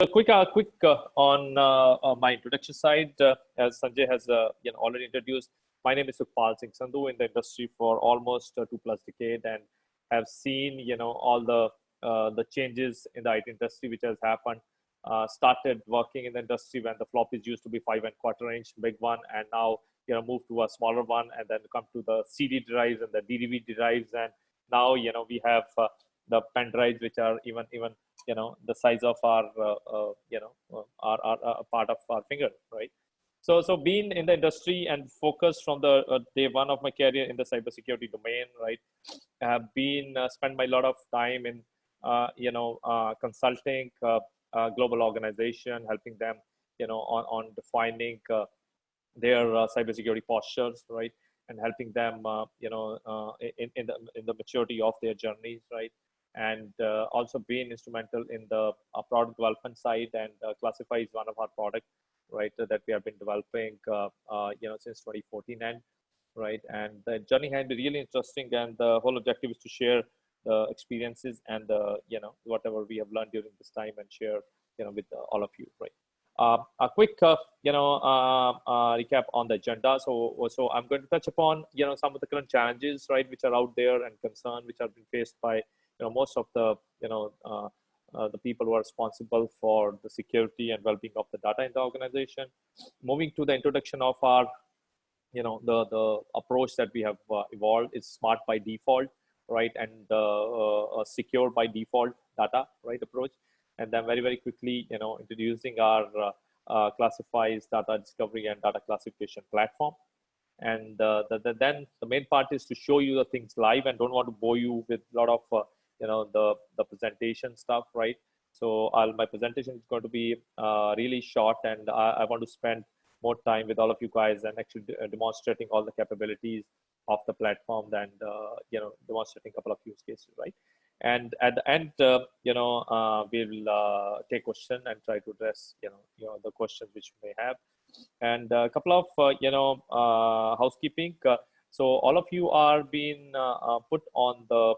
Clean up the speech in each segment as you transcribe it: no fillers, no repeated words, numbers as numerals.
quick on my introduction side, as Sanjay has already introduced. My name is Sukhpal Singh Sandhu, in the industry for almost 2+ decade, and have seen all the changes in the IT industry which has happened. Started working in the industry when the floppies used to be 5¼ inch, big one, and now moved to a smaller one, and then come to the CD drives and the DDV drives, and now we have the pen drives which are even the size of our our part of our finger, right? So being in the industry and focused from the day one of my career in the cybersecurity domain, right? I have been spent my lot of time in consulting global organization, helping them on defining their cybersecurity postures, right? And helping them in the maturity of their journeys, right? And also being instrumental in the product development side, and Classify is one of our product, right, that we have been developing since 2014, and right, and the journey has been really interesting, and the whole objective is to share the experiences and the whatever we have learned during this time, and share with all of you, right? A quick recap on the agenda. So I'm going to touch upon some of the current challenges, right, which are out there, and concern which have been faced by most of the the people who are responsible for the security and well-being of the data in the organization. Moving to the introduction of our the approach that we have evolved is smart by default, right, and secure by default data, right, approach. And then very quickly introducing our Classify's data discovery and data classification platform. And then the main part is to show you the things live, and don't want to bore you with a lot of the presentation stuff, right? So my presentation is going to be really short, and I want to spend more time with all of you guys, and actually demonstrating all the capabilities of the platform, and demonstrating a couple of use cases, right? And at the end, we'll take question and try to address the questions which you may have. And a couple of housekeeping. So all of you are being put on the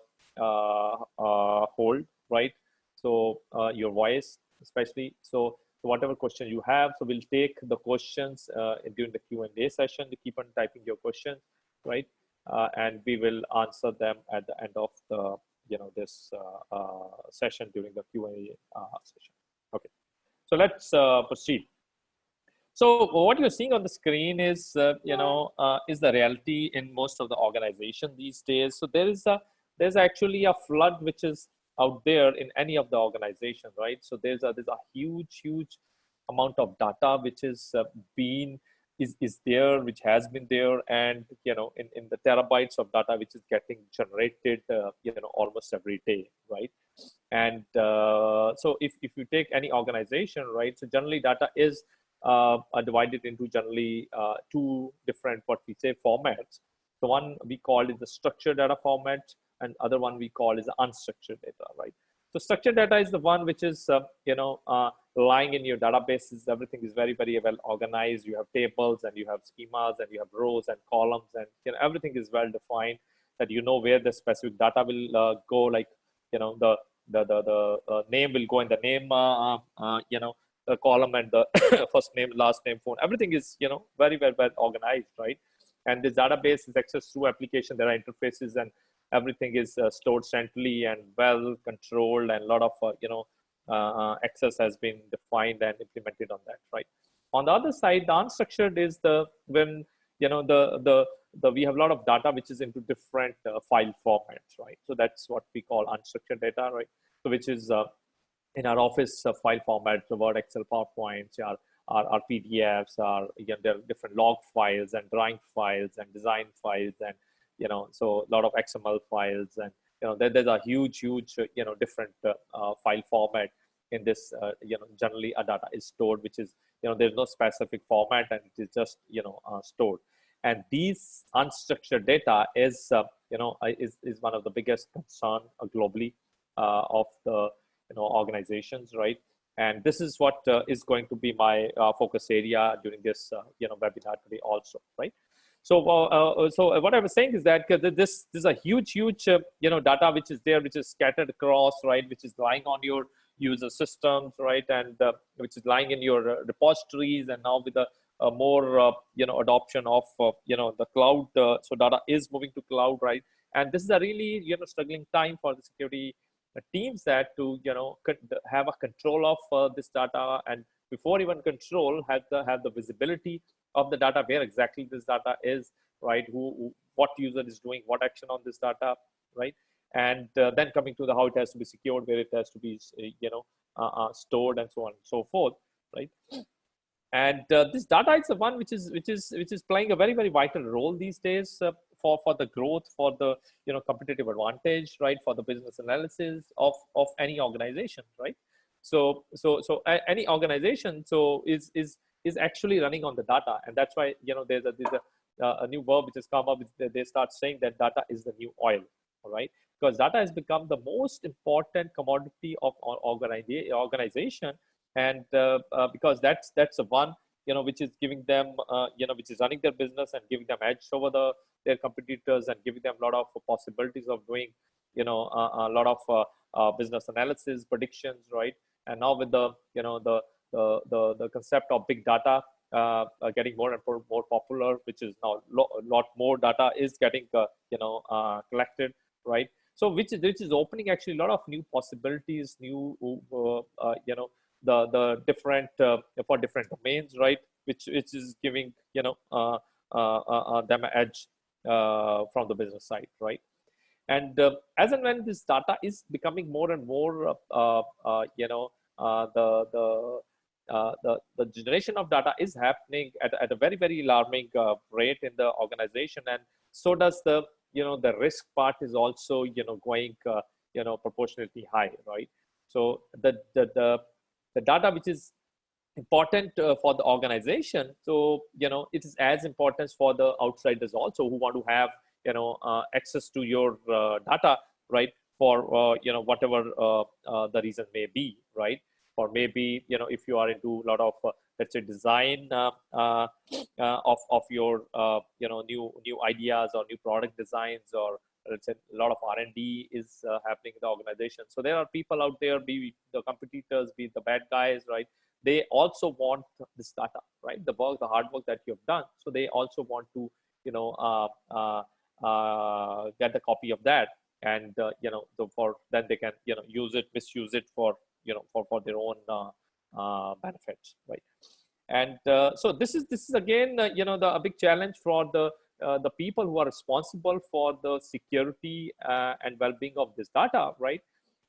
hold, right? So your voice especially. So whatever question you have, so we'll take the questions during the Q&A session. You keep on typing your questions, right? And we will answer them at the end of the this session during the Q&A session. Okay, so let's proceed. So what you're seeing on the screen is is the reality in most of the organization these days. So there's actually a flood which is out there in any of the organization, right? So there's a huge amount of data which is is there, which has been there, and in the terabytes of data which is getting generated almost every day, right? And so if you take any organization, right, so generally data is are divided into generally two different, what we say, formats. The one we call is the structured data format, and other one we call is the unstructured data, right? So structured data is the one which is lying in your databases. Everything is very well organized. You have tables, and you have schemas, and you have rows and columns, and everything is well defined, that where the specific data will go, like the name will go in the name the column, and the first name, last name, phone, everything is very well organized, right? And this database is accessed through application. There are interfaces, and everything is stored centrally and well controlled, and a lot of access has been defined and implemented on that, right? On the other side, the unstructured is when we have a lot of data which is into different file formats, right? So that's what we call unstructured data, right? So which is in our Office file format, the Word, Excel, PowerPoints, our PDFs, there are different log files and drawing files and design files, and so a lot of XML files, and there's a huge different file format in this. Generally a data is stored, which is there's no specific format, and it is just stored. And these unstructured data is is one of the biggest concern globally of the organizations, right? And this is what is going to be my focus area during this webinar today also, right? So so what I was saying is that this is a huge data which is there, which is scattered across, right, which is lying on your user systems, right? And which is lying in your repositories, and now with the more adoption of the cloud, so data is moving to cloud, right? And this is a really struggling time for the security teams, that to have a control of this data, and before even control, have the visibility of the data, where exactly this data is, right? What user is doing what action on this data, right? And then coming to the how it has to be secured, where it has to be stored, and so on and so forth, right? And this data is the one which is playing a very, very vital role these days, for the growth, for the competitive advantage, right? For the business analysis of any organization, right? Any organization is actually running on the data, and that's why there's a new verb which has come up. They start saying that data is the new oil, all right? Because data has become the most important commodity of organization, and because that's the one which is giving them which is running their business and giving them edge over their competitors, and giving them a lot of possibilities of doing a lot of business analysis, predictions, right? And now with the concept of big data getting more and more popular, which is now a lot more data is getting collected, right? So which is opening actually a lot of new possibilities, new the different for different domains, right? Which is giving them an edge from the business side, right? And as and when this data is becoming more and more the generation of data is happening at a very, very alarming rate in the organization, and so does the risk part is also going proportionately high, right? So the data which is important for the organization, so it is as important for the outsiders also, who want to have access to your data, right? For whatever the reason may be, right? Or maybe if you are into a lot of let's say design of your new ideas or new product designs, or let's say a lot of R&D is happening in the organization. So there are people out there, be the competitors, be the bad guys, right? They also want this data, right? The hard work that you've done. So they also want to get a copy of that, and for then they can use it, misuse it for for their own benefits, right? And so this is again a big challenge for the people who are responsible for the security and well-being of this data, right?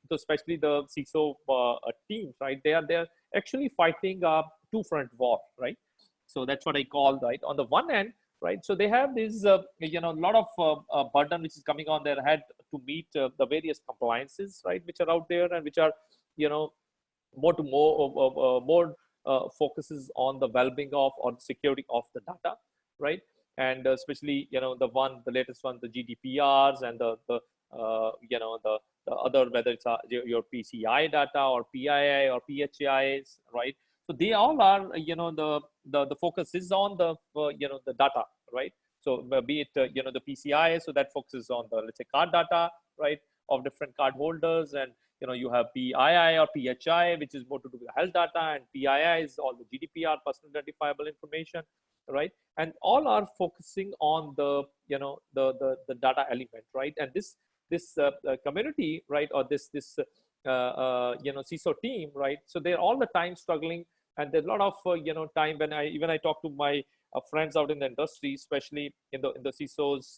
So especially the CISO teams, right? They're actually fighting a two-front war, right? So that's what I call, right? On the one hand, right? So they have this a lot of burden which is coming on their head to meet the various compliances, right? Which are out there, and which are more focuses on the well-being of or the security of the data, right? And especially the latest one, the GDPRs, and the other, whether it's your PCI data or PII or PHIs, right? So they all are the focus is on the the data, right? So be it the PCI, so that focuses on the, let's say, card data, right, of different card holders, and you have PII or PHI, which is more to do with health data, and PII is all the GDPR, personal identifiable information, right? And all are focusing on the the data element, right? And this community, right, or this CISO team, right? So they're all the time struggling, and there's a lot of time when I talk to my friends out in the industry, especially in the CISOs.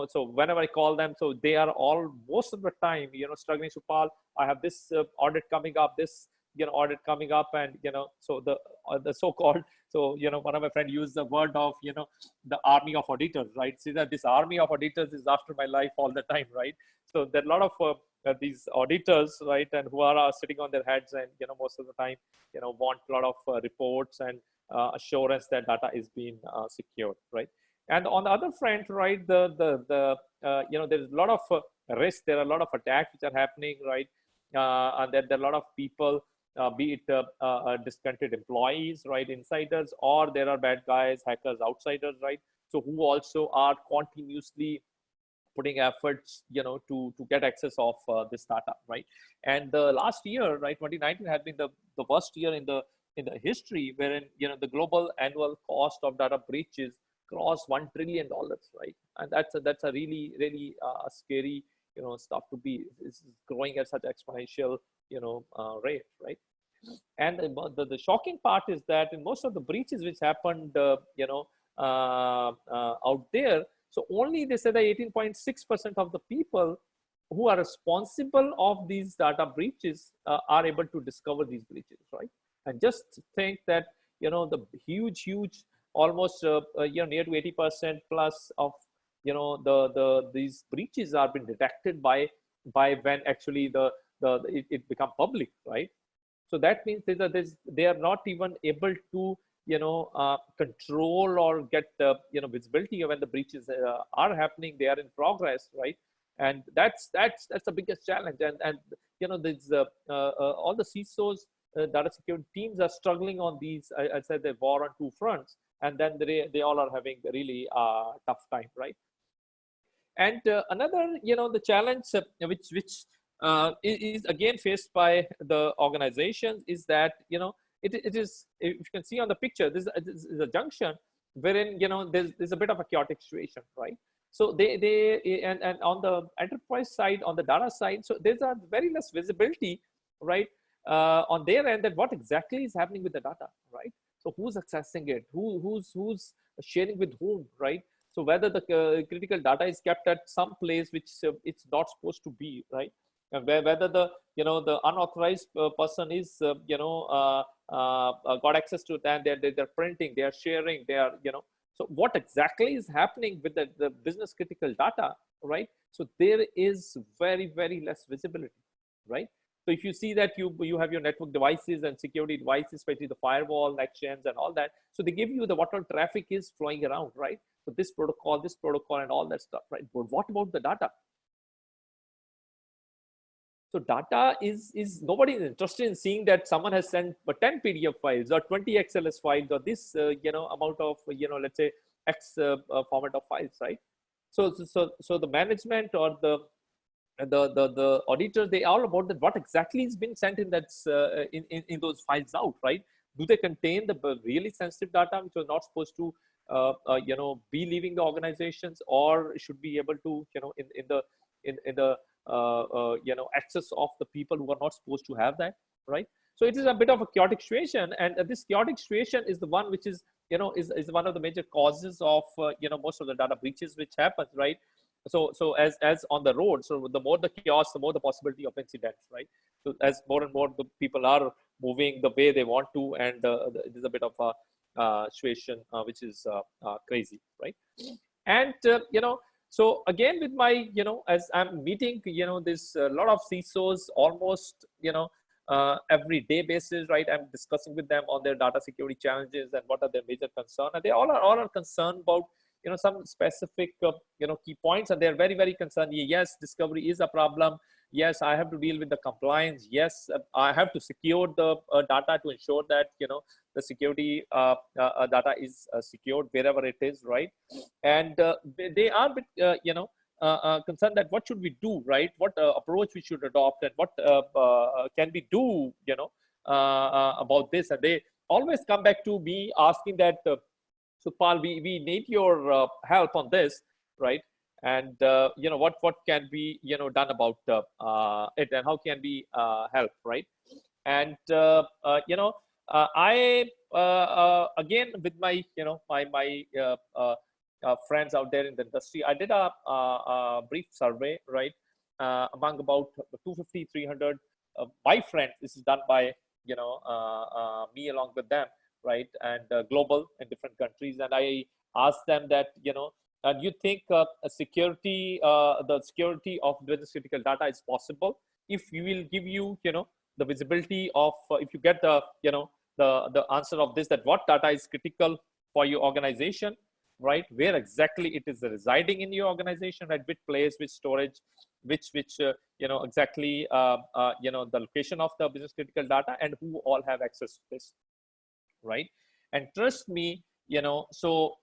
So whenever I call them, so they are all most of the time struggling. Supal, I have this audit coming up, this audit coming up, and so the so-called, so one of my friends used the word of the army of auditors, right? See that this army of auditors is after my life all the time, right? So there are a lot of these auditors, right, and who are sitting on their heads, and most of the time want a lot of reports and assurance that data is being secured, right? And on the other front, right, there's a lot of risk. There are a lot of attacks which are happening, right? And there are a lot of people, be it discontented employees, right, insiders, or there are bad guys, hackers, outsiders, right? So who also are continuously putting efforts, to get access of this data, right? And the last year, right, 2019 had been the worst year in the history, wherein the global annual cost of data breaches crossed $1 trillion, right? And that's a really really scary stuff to be. It's growing at such exponential rate, right? And the shocking part is that in most of the breaches which happened, out there, so only they said that 18.6% of the people who are responsible of these data breaches are able to discover these breaches, right? And just think that the huge almost near to 80% plus of these breaches are being detected by when actually it become public, right? So that means they are not even able to control or get visibility of when the breaches are happening. They are in progress, right? And that's the biggest challenge. And there's all the CISOs, data security teams are struggling on these. I said the war on two fronts, and then they all are having a really tough time, right? And another, the challenge which is again faced by the organizations is that it is, if you can see on the picture, this is a junction wherein there's a bit of a chaotic situation, right? So and on the enterprise side, on the data side, so there's a very less visibility, right, on their end, that what exactly is happening with the data, right? So who's accessing it, who's sharing with whom, right? So whether the critical data is kept at some place which it's not supposed to be, right? And whether the the unauthorized person is got access to it, and they're printing, they are sharing, they are so what exactly is happening with the business critical data, right? So there is very less visibility, right? So if you see that you have your network devices and security devices, especially the firewall, NextGens and all that, so they give you the what all traffic is flowing around, right? So this protocol, and all that stuff, right? But what about the data? So data is nobody is interested in seeing that someone has sent 10 PDF files or 20 XLS files or this amount of let's say X format of files, right? So the management or the auditors, they are about that what exactly is being sent in that in those files out, right? Do they contain the really sensitive data which was not supposed to be leaving the organizations, or should be able to in the access of the people who are not supposed to have that, right? So it is a bit of a chaotic situation, and this chaotic situation is the one which is is one of the major causes of most of the data breaches which happens, right? So as on the road, so the more the chaos, the more the possibility of incidents, right? So as more and more the people are moving the way they want to, and there's a bit of a situation which is crazy, right? And so again, with my as I'm meeting this lot of CISOs almost every day basis, right? I'm discussing with them on their data security challenges and what are their major concerns, and they all are concerned about some specific key points, and they're very concerned. Yes, discovery is a problem. Yes, I have to deal with the compliance. Yes, I have to secure the data to ensure that the security data is secured wherever it is, right? And they are a bit concerned that what should we do, right? What approach we should adopt, and what can we do about this. And they always come back to me asking that Sukhpal, we need your help on this, right? And what can be done about it, and how can we help, right? And I again, with my my friends out there in the industry, I did a brief survey, right, among about 250 300 my friends. This is done by me along with them, right, and global in different countries. And I asked them that do you think the security of business critical data is possible if we will give you the visibility of if you get the the answer of this, that what data is critical for your organization, right? Where exactly it is residing in your organization, at which place, which storage, which exactly the location of the business critical data, and who all have access to this, right? And trust me, so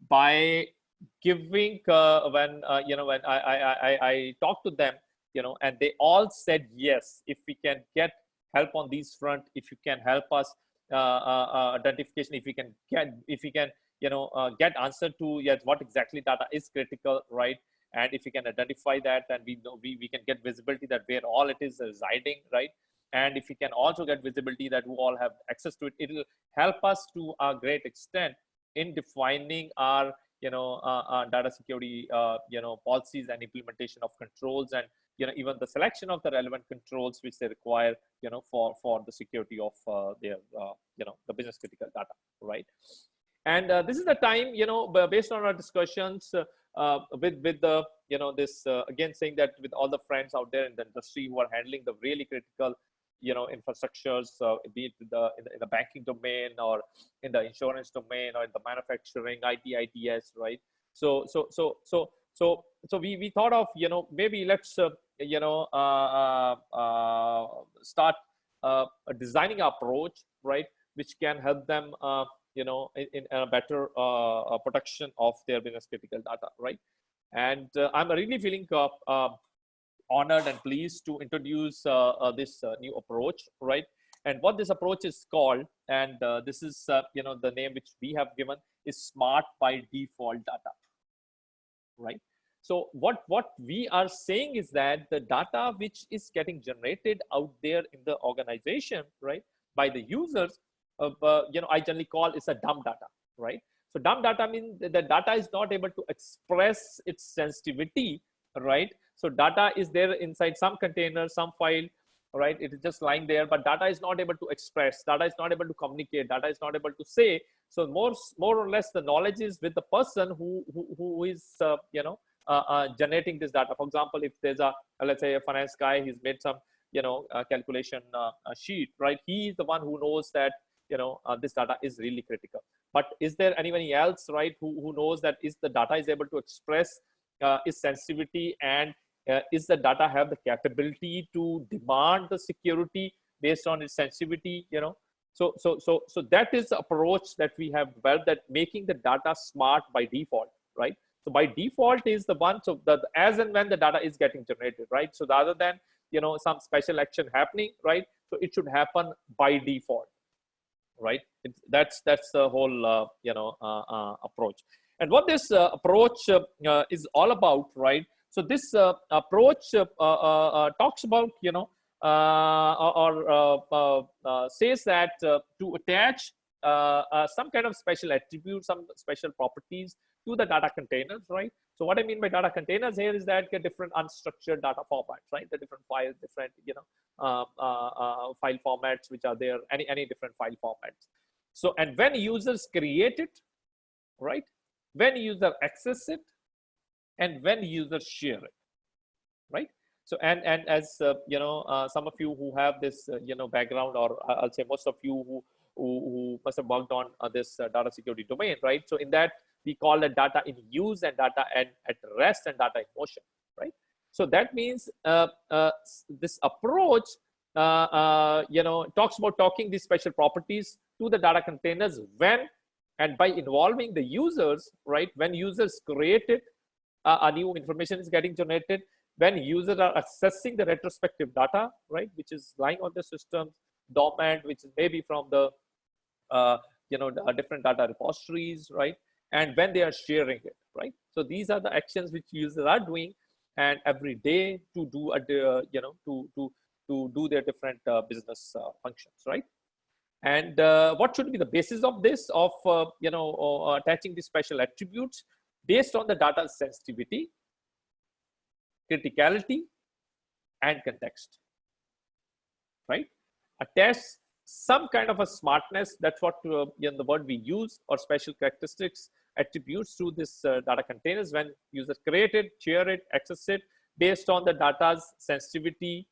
by giving when when I talked to them, and they all said yes. If we can get help on these front, if you can help us identification, if we can get answer to yes what exactly data is critical, right? And if we can identify that, and we know we can get visibility that where all it is residing, right? And if we can also get visibility that who all have access to it, it will help us to a great extent in defining our data security policies and implementation of controls, and even the selection of the relevant controls which they require for the security of their the business critical data, right? And this is the time, based on our discussions with the this again saying that with all the friends out there in the industry who are handling the really critical infrastructures, be it in the banking domain, or in the insurance domain, or in the manufacturing, IT, ITS, right? So we thought of maybe let's start designing an approach, right, which can help them in a better protection of their business critical data, right? And I'm really feeling honored and pleased to introduce this new approach, right? And what this approach is called, and this is the name which we have given, is Smart by Default Data, right? So what we are saying is that the data which is getting generated out there in the organization, right, by the users, I generally call is a dumb data, right? So dumb data means the data is not able to express its sensitivity, right? So data is there inside some container, some file, right? It is just lying there, but data is not able to express, data is not able to communicate, data is not able to say. So more or less the knowledge is with the person who is generating this data. For example, if there's a let's say a finance guy, he's made some calculation sheet, right? He is the one who knows that this data is really critical. But is there anybody else, right, who knows that is the data is able to express its sensitivity, and is the data have the capability to demand the security based on its sensitivity? So that is the approach that we have developed, that making the data smart by default, right? So by default is the one, so that as and when the data is getting generated, right? So rather than some special action happening, right? So it should happen by default, right? That's the whole approach. And what this approach is all about, right? So this approach talks about says that to attach some kind of special attributes, some special properties to the data containers, right? So what I mean by data containers here is that different unstructured data formats, right? The different files, different file formats which are there, any different file formats. So, and when users create it, right? When user access it, and when users share it, right? So and as some of you who have this background, or I'll say most of you who must have worked on this data security domain, right? So in that we call it data in use, and data at rest, and data in motion, right? So that means this approach talks about talking these special properties to the data containers when and by involving the users, right? When users create it, a new information is getting generated. When users are accessing the retrospective data, right, which is lying on the system, dormant, which is maybe from the different data repositories, right? And when they are sharing it, right? So these are the actions which users are doing, and every day to do to do their different business functions, right? And what should be the basis of this, of attaching these special attributes based on the data sensitivity, criticality, and context, right? Attach some kind of a smartness, that's what the word we use, or special characteristics, attributes to this data containers when users create it, share it, access it, based on the data's sensitivity,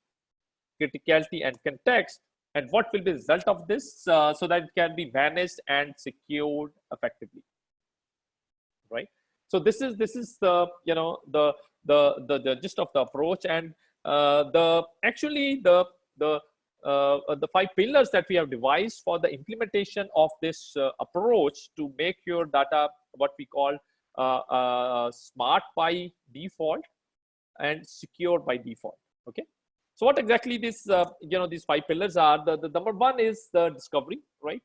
criticality, and context. And what will be the result of this, so that it can be managed and secured effectively, right? So this is the the gist of the approach, and the 5 pillars that we have devised for the implementation of this approach to make your data what we call smart by default and secure by default. Okay, so what exactly this these 5 pillars are? The number one is the discovery, right?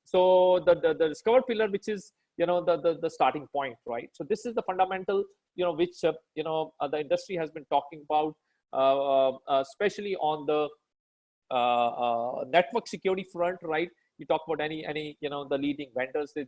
So the discover pillar, which is the starting point, right? So this is the fundamental, which the industry has been talking about, especially on the network security front, right? You talk about any the leading vendors, they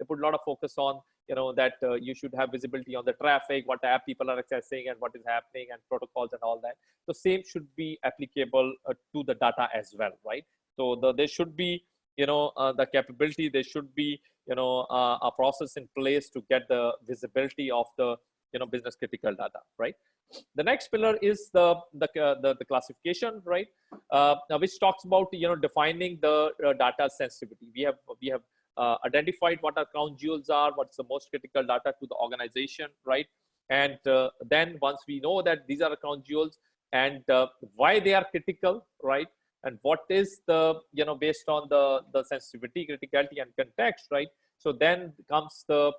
put a lot of focus on that you should have visibility on the traffic, what app people are accessing and what is happening and protocols and all that. So same should be applicable to the data as well, right? So there should be the capability, there should be a process in place to get the visibility of the business critical data, right? The next pillar is the classification, right? Which talks about defining the data sensitivity. We have identified what our crown jewels are, what's the most critical data to the organization, right? And then once we know that these are the crown jewels and why they are critical, right? And what is the based on the sensitivity, criticality, and context, right? So then comes the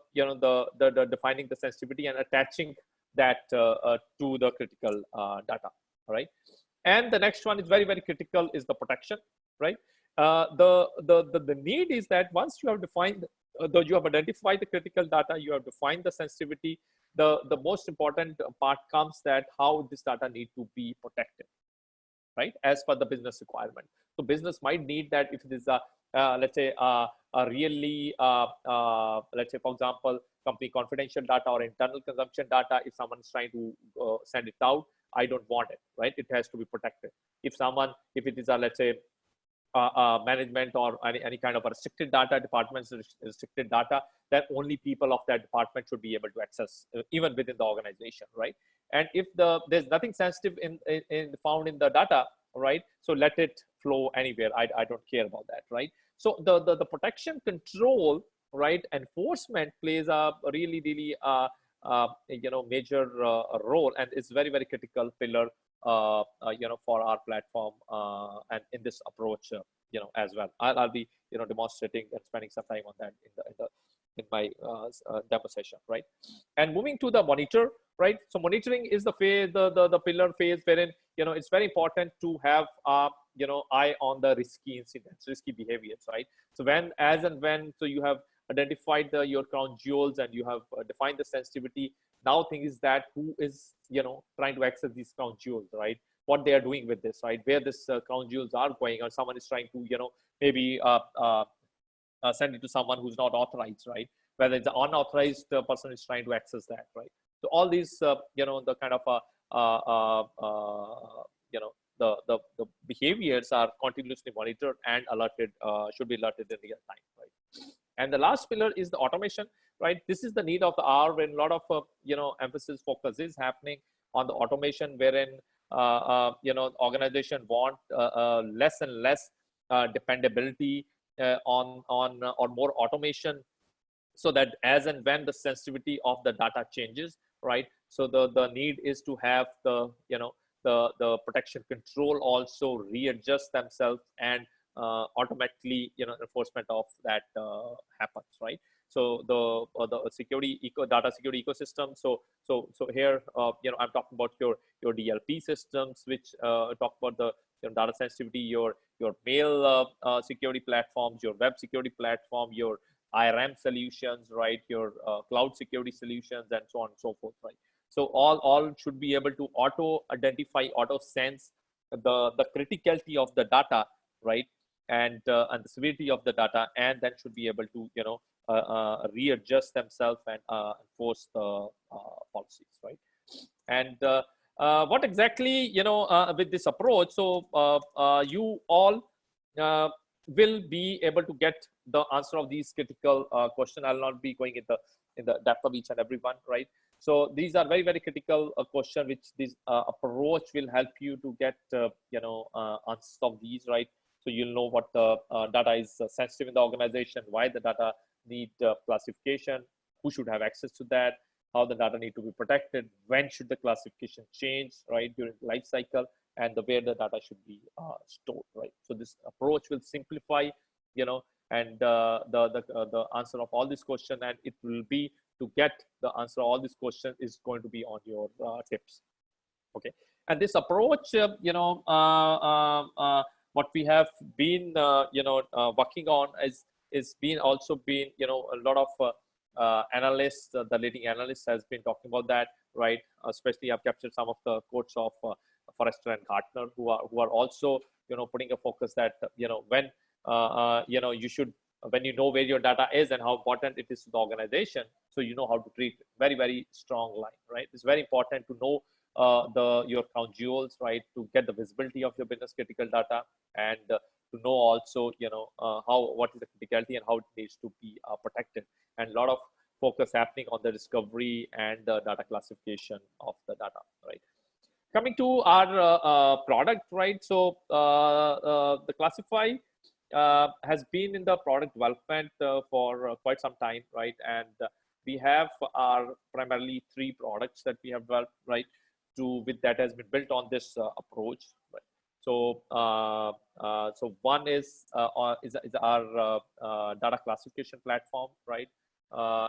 defining the sensitivity and attaching that to the critical data, right? And the next one is very, very critical, is the protection, right? The need is that once you have defined, you have identified the critical data, you have defined the sensitivity, the most important part comes that how this data need to be protected, right? As per the business requirement. So business might need that if it is let's say a really let's say, for example, company confidential data or internal consumption data, if someone is trying to send it out, I don't want it, right? It has to be protected. If it is a, let's say, management or any kind of a restricted data, department's restricted data, then only people of that department should be able to access, even within the organization, right? And if there's nothing sensitive in found in the data, right? So let it flow anywhere. I don't care about that, right? So the protection control, right, enforcement plays a really major role, and is very, very critical pillar for our platform and in this approach as well. I'll be demonstrating and spending some time on that in my demo session, right? And moving to the monitor, right? So monitoring is the phase, the pillar phase, wherein it's very important to have eye on the risky incidents, risky behaviors, right? So as and when so you have identified your crown jewels and you have defined the sensitivity. Now thing is that who is trying to access these crown jewels, right? What they are doing with this, right? Where this crown jewels are going, or someone is trying to maybe send it to someone who's not authorized, right? Whether it's an unauthorized person is trying to access that, right? So all these the kind of the behaviors are continuously monitored and alerted, should be alerted in real time, right? And the last pillar is the automation, right? This is the need of the hour, when a lot of emphasis, focus is happening on the automation, wherein organization want less and less dependability on or more automation, so that as and when the sensitivity of the data changes, right? So the need is to have the the protection control also readjust themselves, and automatically enforcement of that happens, right? So the data security ecosystem. So here I'm talking about your DLP systems, which talk about the data sensitivity, your mail security platforms, your web security platform, your IRM solutions, right? Your cloud security solutions, and so on and so forth, right? So all should be able to auto identify, auto sense the criticality of the data, right? And the severity of the data, and then should be able to readjust themselves and enforce the policies, right? And what exactly with this approach? So you all will be able to get the answer of these critical questions. I'll not be going in the depth of each and every one, right? So these are very, very critical questions, which this approach will help you to get answers of these, right? So you'll know what the data is sensitive in the organization, why the data need classification, who should have access to that, how the data need to be protected, when should the classification change, right, during the life cycle, and where the data should be stored, right? So this approach will simplify, and the answer of all these questions, and it will be to get the answer all these questions is going to be on your tips. Okay, and this approach, what we have been working on is been also been a lot of analysts, the leading analysts has been talking about that, right? Especially I've captured some of the quotes of Forrester and Gartner, who are also putting a focus that when you should, when you know where your data is and how important it is to the organization, so you know how to treat it. Very, very strong line, right? It's very important to know your crown jewels, right, to get the visibility of your business critical data, and to know also what is the criticality and how it needs to be protected, and a lot of focus happening on the discovery and the data classification of the data, right? Coming to our product, right? So the Classify has been in the product development for quite some time, right? And we have our primarily 3 products that we have developed, right? With that has been built on this approach, right? So so one is our data classification platform, right?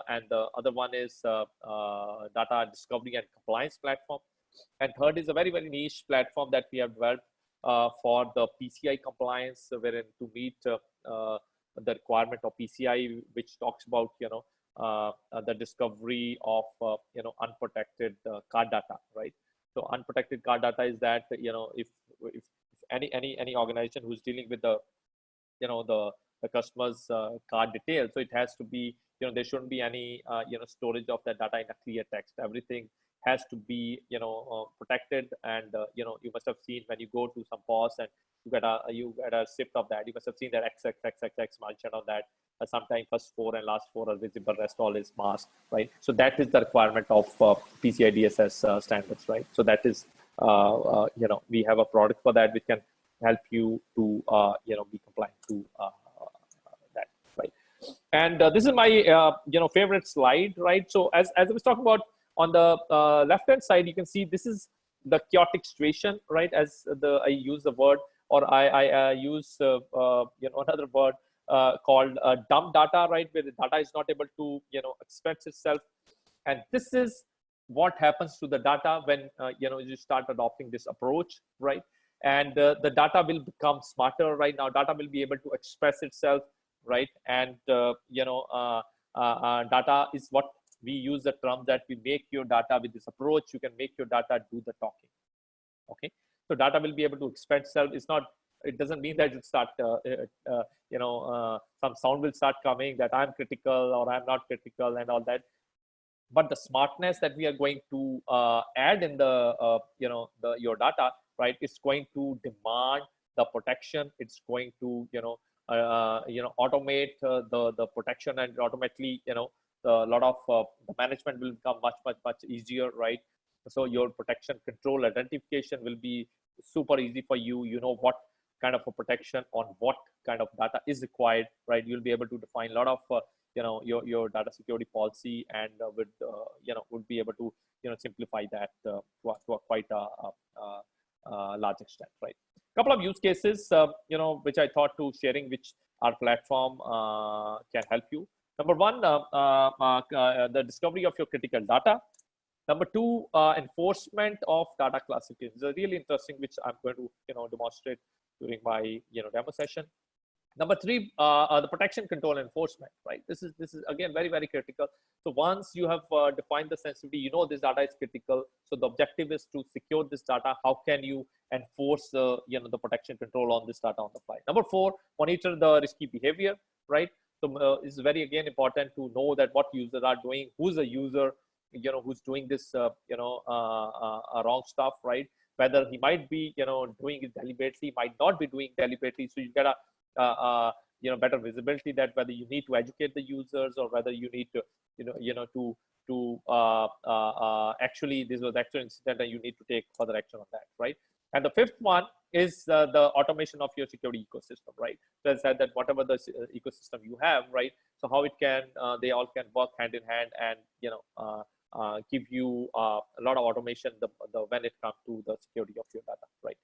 And the other one is data discovery and compliance platform. And third is a very, very niche platform that we have developed for the PCI compliance, wherein to meet the requirement of PCI, which talks about the discovery of unprotected card data, right? So unprotected card data is that if any organization who's dealing with the the customer's card details, so it has to be there shouldn't be any storage of that data in a clear text. Everything has to be protected, and you must have seen when you go to some POS and you get a sip of that, you must have seen that XXXXX mentioned on that. Sometimes first 4 and last 4 are visible, rest all is masked, right? So that is the requirement of PCI DSS standards, right? So that is we have a product for that which can help you to be compliant to that, right? And this is my favorite slide, right? So as I was talking about, on the left hand side, you can see this is the chaotic situation, right? As I use the word, or I use another word called dumb data, right? Where the data is not able to express itself, and this is what happens to the data when you start adopting this approach, right? And the data will become smarter. Right now, data will be able to express itself, right? And data is what we use the term that we make your data. With this approach, you can make your data do the talking. Okay, so data will be able to express itself. It doesn't mean that it start some sound will start coming that I'm critical or I'm not critical and all that. But the smartness that we are going to add in the your data, right, it's going to demand the protection. It's going to automate the protection, and automatically a lot of the management will become much easier, right? So your protection, control, identification will be super easy for you. You know what kind of a protection on what kind of data is required, right? You'll be able to define a lot of your data security policy, and would be able to simplify that to a quite large extent, right? Couple of use cases which I thought to sharing, which our platform can help you. Number one, the discovery of your critical data. Number two, enforcement of data classification. It's a really interesting, which I'm going to demonstrate during my demo session. Number three, the protection, control, enforcement. Right. This is again very, very critical. So once you have defined the sensitivity, this data is critical. So the objective is to secure this data. How can you enforce the protection control on this data on the fly? Number four, monitor the risky behavior. Right. So it's very again important to know that what users are doing, who's the user, who's doing this wrong stuff, right? Whether he might be doing it deliberately, might not be doing deliberately. So you get a better visibility that whether you need to educate the users, or whether you need to actually this was actual incident and you need to take further action on that, right? And the fifth one is the automation of your security ecosystem, right? So I said that whatever the ecosystem you have, right? So how it can they all can work hand in hand, and give you a lot of automation when it comes to the security of your data, right?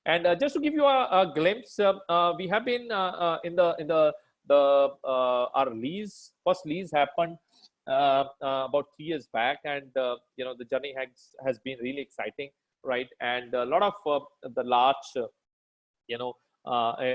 And just to give you a glimpse, we have been in our first release happened about 3 years back, and the journey has been really exciting, right? And a lot of the large you know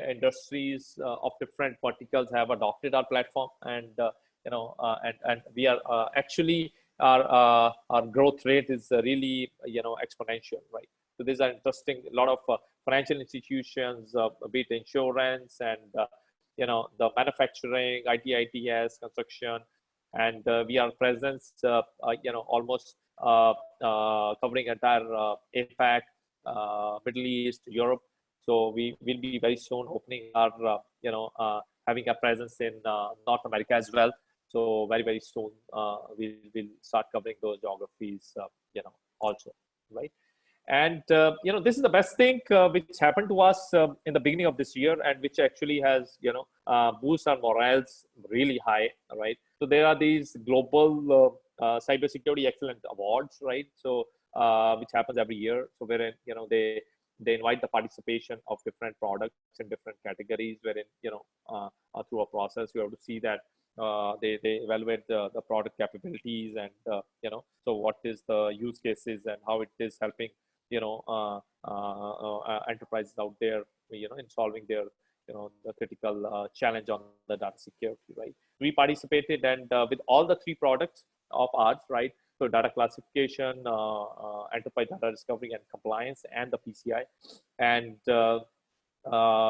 industries of different verticals have adopted our platform, and and we are actually our growth rate is really exponential, right? So these are interesting. A lot of financial institutions, be it insurance and the manufacturing, ITITS, construction, and we are presence almost covering entire APAC, Middle East, Europe. So we will be very soon opening our having a presence in North America as well. So very soon we will start covering those geographies also, right? And this is the best thing which happened to us in the beginning of this year, and which actually has boost our morals really high, right? So there are these global cybersecurity excellence awards, right? So which happens every year. So wherein they invite the participation of different products in different categories, wherein through a process you have to see that they evaluate the product capabilities, and so what is the use cases and how it is helping enterprises out there in solving their the critical challenge on the data security, right? We participated, and with all the 3 products of ours, right? So data classification, enterprise data discovery and compliance, and the PCI. And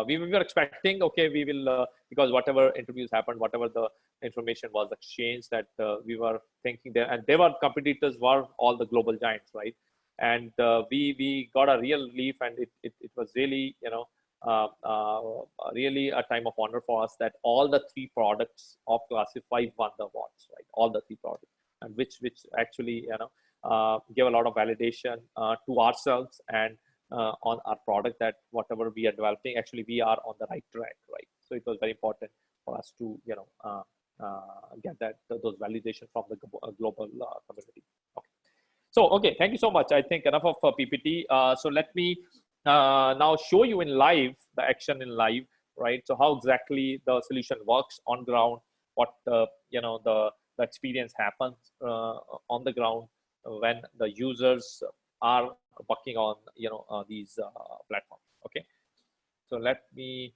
we were expecting, okay, we will because whatever interviews happened, whatever the information was exchanged, that we were thinking there, and they were competitors were all the global giants, right? And we got a real relief, and it was really really a time of honor for us that all the 3 products of Classify won the awards, right? All the 3 products, and which actually give a lot of validation to ourselves and on our product, that whatever we are developing, actually we are on the right track, right? So it was very important for us to get those validation from the global community. Okay. So okay, thank you so much. I think enough of PPT. So let me now show you in live, the action in live, right? So how exactly the solution works on ground, what the experience happens on the ground when the users are working on these platforms. Okay, so let me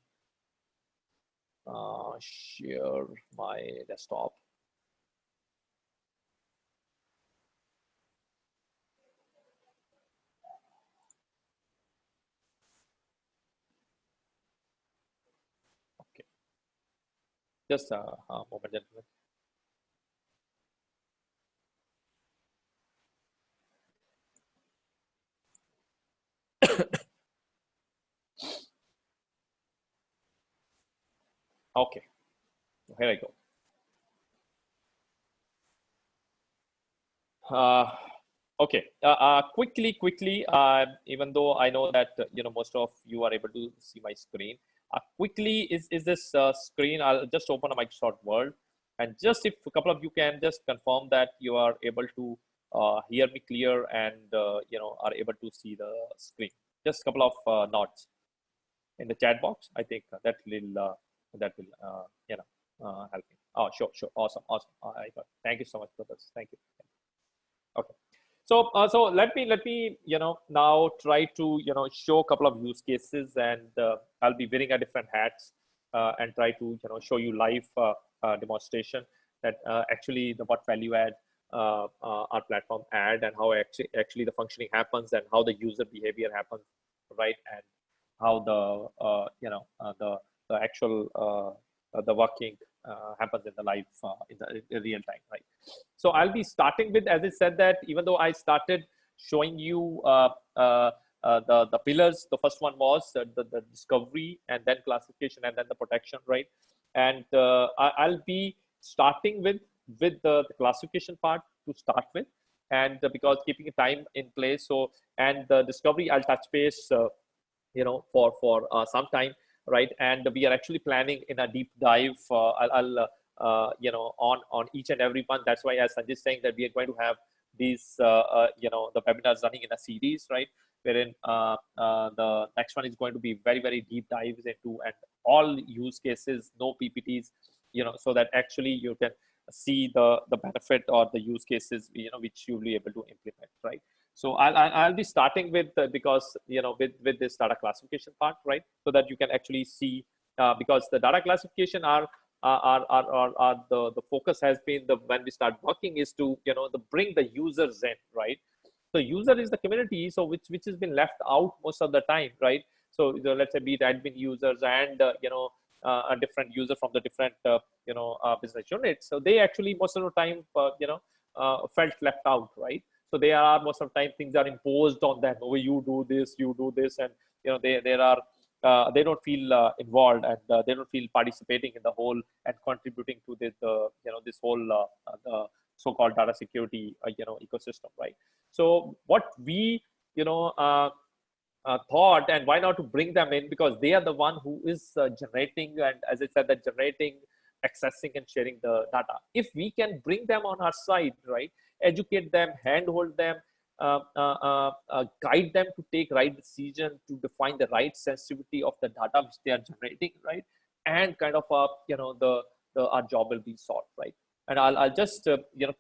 share my desktop. Okay, just a moment, gentlemen. Okay, here I go. Okay, quickly, even though I know that most of you are able to see my screen, quickly is this screen. I'll just open a Microsoft Word, and just if a couple of you can just confirm that you are able to hear me clear, and are able to see the screen. Just a couple of nods in the chat box. I think that will help me. Oh, sure, awesome. Thank you so much for this. Thank you. Okay. So, so let me now try to show a couple of use cases, and I'll be wearing a different hats and try to show you live demonstration that actually what value add our platform add, and how actually the functioning happens, and how the user behavior happens, right? And how the actual the working happens in the live in real time, right? So I'll be starting with, as I said, that even though I started showing you the pillars, the first one was the discovery, and then classification, and then the protection, right? And I'll be starting with the classification part to start with, and because keeping time in place. So, and the discovery I'll touch base for some time, right? And we are actually planning in a deep dive. I'll on each and every one. That's why, as Sanjay is saying, that we are going to have these the webinars running in a series, right? Wherein the next one is going to be very deep dives into and all use cases, no PPTs, so that actually you can see the benefit or the use cases, which you'll be able to implement, right? So I'll be starting with because with this data classification part, right? So that you can actually see, because the data classification are the focus has been, when we start working, is to bring the users in, right? So user is the community, so which has been left out most of the time, right? So let's say be it admin users and a different user from the different business units. So they actually most of the time felt left out, right? So they are most of the time things are imposed on them. Oh, you do this, and they don't feel involved, and they don't feel participating in the whole and contributing to this whole the so-called data security ecosystem, right? So what we thought, and why not to bring them in, because they are the one who is generating, and as I said, that generating, accessing and sharing the data. If we can bring them on our side, right, educate them, handhold them, guide them to take right decision, to define the right sensitivity of the data which they are generating, right, and kind of our job will be solved, right? And I'll just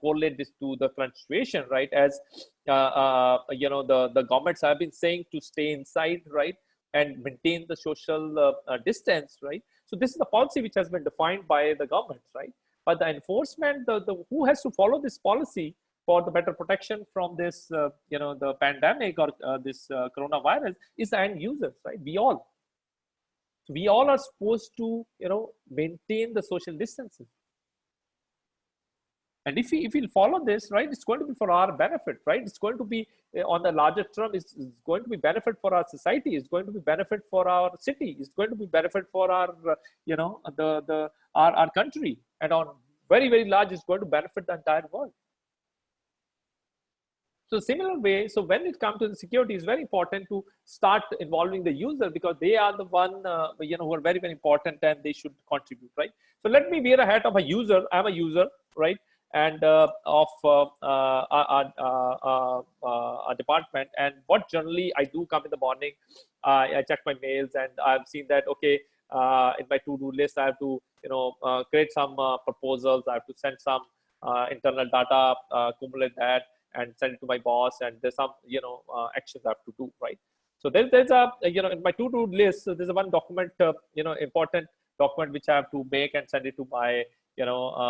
correlate this to the current situation, right? As the governments have been saying to stay inside, right, and maintain the social distance, right? So this is the policy which has been defined by the governments, right? But the enforcement, the who has to follow this policy for the better protection from this, the pandemic or this coronavirus, is the end users, right? We all are supposed to maintain the social distancing. And if we'll follow this, right, it's going to be for our benefit, right? It's going to be on the larger term, it's going to be benefit for our society. It's going to be benefit for our city. It's going to be benefit for our, our country. And on very, very large, it's going to benefit the entire world. So similar way, so when it comes to the security, it's very important to start involving the user, because they are the one, who are very, very important, and they should contribute, right? So let me wear a hat of a user. I'm a user, right? And of a department, and what generally I do come in the morning, I check my mails, and I've seen that, okay, in my to-do list, I have to create some proposals. I have to send some internal data, accumulate that, and send it to my boss, and there's some actions I have to do, right? So there's a in my to-do list, so there's a one document, important document which I have to make and send it to my to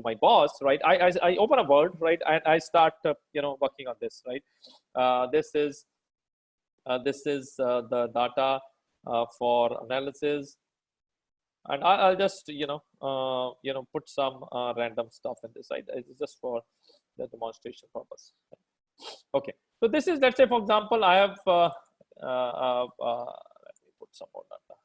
my boss, right? I open a Word, right, and I start working on this, right? This is the data for analysis, and I'll just put some random stuff in this, right? It's just for the demonstration purpose. Okay, so this is, let's say, for example, I have let me put some more data.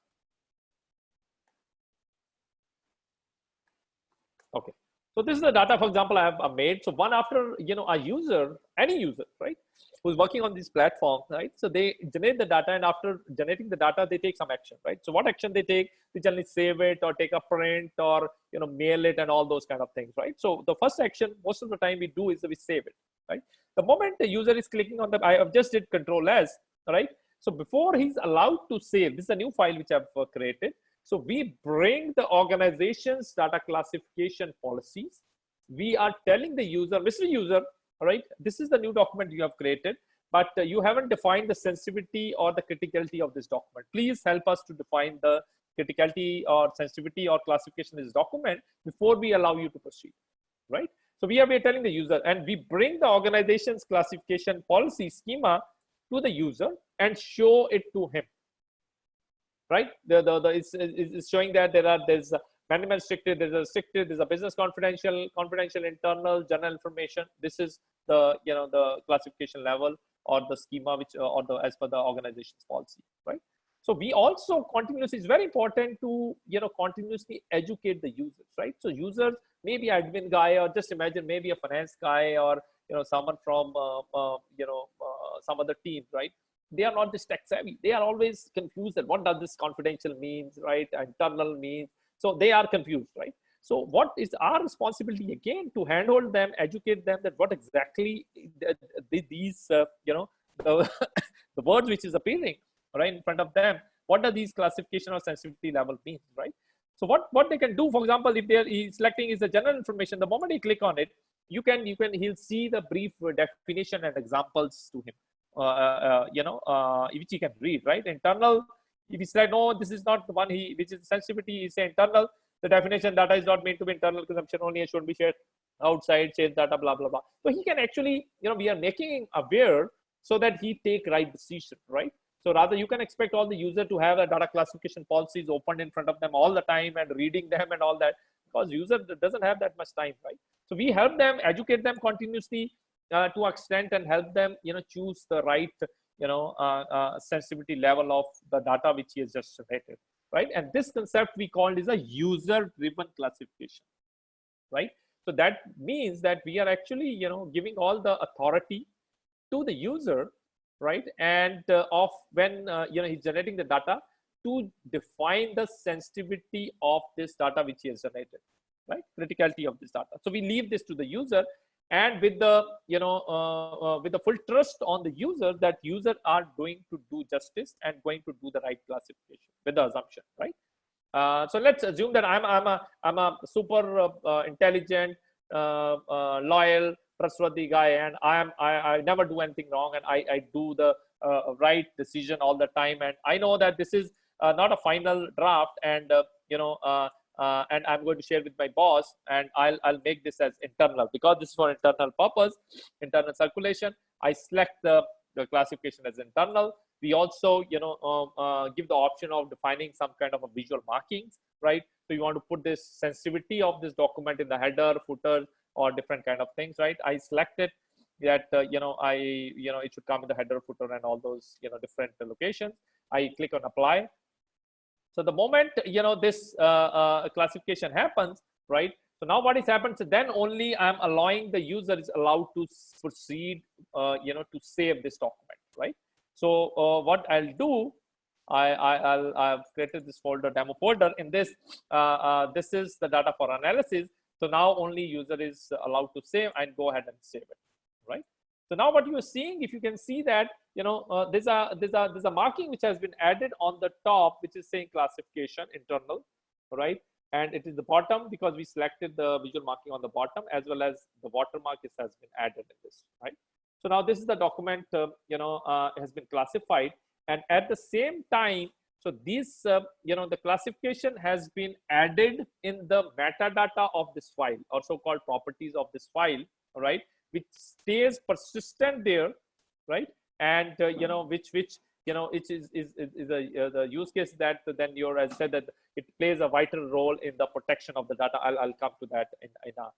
Okay, so this is the data, for example, I have made. So one after a user, any user, right, who's working on this platform, right? So they generate the data, and after generating the data, they take some action, right? So what action they take? They generally save it, or take a print, or mail it, and all those kind of things, right? So the first action most of the time we do is we save it, right? The moment the user is clicking on the, I have just did Control S, right? So before he's allowed to save, this is a new file which I've created. So we bring the organization's data classification policies. We are telling the user, Mr. User, all right, this is the new document you have created, but you haven't defined the sensitivity or the criticality of this document. Please help us to define the criticality or sensitivity or classification of this document before we allow you to proceed, right? So we are telling the user, and we bring the organization's classification policy schema to the user and show it to him, right? It's showing that there's a minimum restricted, there's a business confidential, internal, general information. This is the the classification level or the schema which or the as per the organization's policy, right? So we also continuously, it's very important to continuously educate the users, right? So users, maybe admin guy, or just imagine maybe a finance guy, or someone from some other team, right? They are not this tech savvy. They are always confused that what does this confidential means, right? Internal means. So they are confused, right? So what is our responsibility again? To handhold them, educate them that what exactly these the the words which is appearing right in front of them. What do these classification or sensitivity level mean, right? So what they can do, for example, if he's selecting is the general information, the moment he click on it, he'll see the brief definition and examples to him, which he can read, right? Internal, if he said no, this is not the one which is sensitivity, he say internal, the definition data is not meant to be internal consumption only, it shouldn't be shared outside, change data, blah blah blah. So he can actually, we are making him aware so that he take right decision, right? So rather, you can expect all the user to have a data classification policies opened in front of them all the time and reading them and all that, because user doesn't have that much time, right? So we help them, educate them continuously to extent, and help them, choose the right, sensitivity level of the data which he has just generated, right? And this concept we called is a user-driven classification, right? So that means that we are actually, giving all the authority to the user, right? And of when he's generating the data, to define the sensitivity of this data which he has generated, right? Criticality of this data. So we leave this to the user, and with the with the full trust on the user that user are going to do justice and going to do the right classification with the assumption, right? So let's assume that I'm a super intelligent, loyal, trustworthy guy, and I never do anything wrong, and I do the right decision all the time, and I know that this is not a final draft, and and I'm going to share with my boss, and I'll make this as internal, because this is for internal purpose, internal circulation. I select the classification as internal. We also, give the option of defining some kind of a visual markings, right? So you want to put this sensitivity of this document in the header, footer, or different kind of things, right? I selected that, it should come in the header, footer, and all those, different locations. I click on apply. So the moment, this classification happens, right? So now what is happened? So then only I'm allowing the user is allowed to proceed, to save this document, right? So what I'll do, I've created this folder, demo folder. In this, this is the data for analysis. So now only user is allowed to save and go ahead and save it, right? So now what you are seeing, if you can see that, there's a marking which has been added on the top, which is saying classification internal, right? And it is the bottom because we selected the visual marking on the bottom, as well as the watermark has been added in this, right? So now this is the document, has been classified, and at the same time, so this, the classification has been added in the metadata of this file, or so-called properties of this file, right? Which stays persistent there, right? And which it is the use case that then as I said, that it plays a vital role in the protection of the data. I'll come to that in a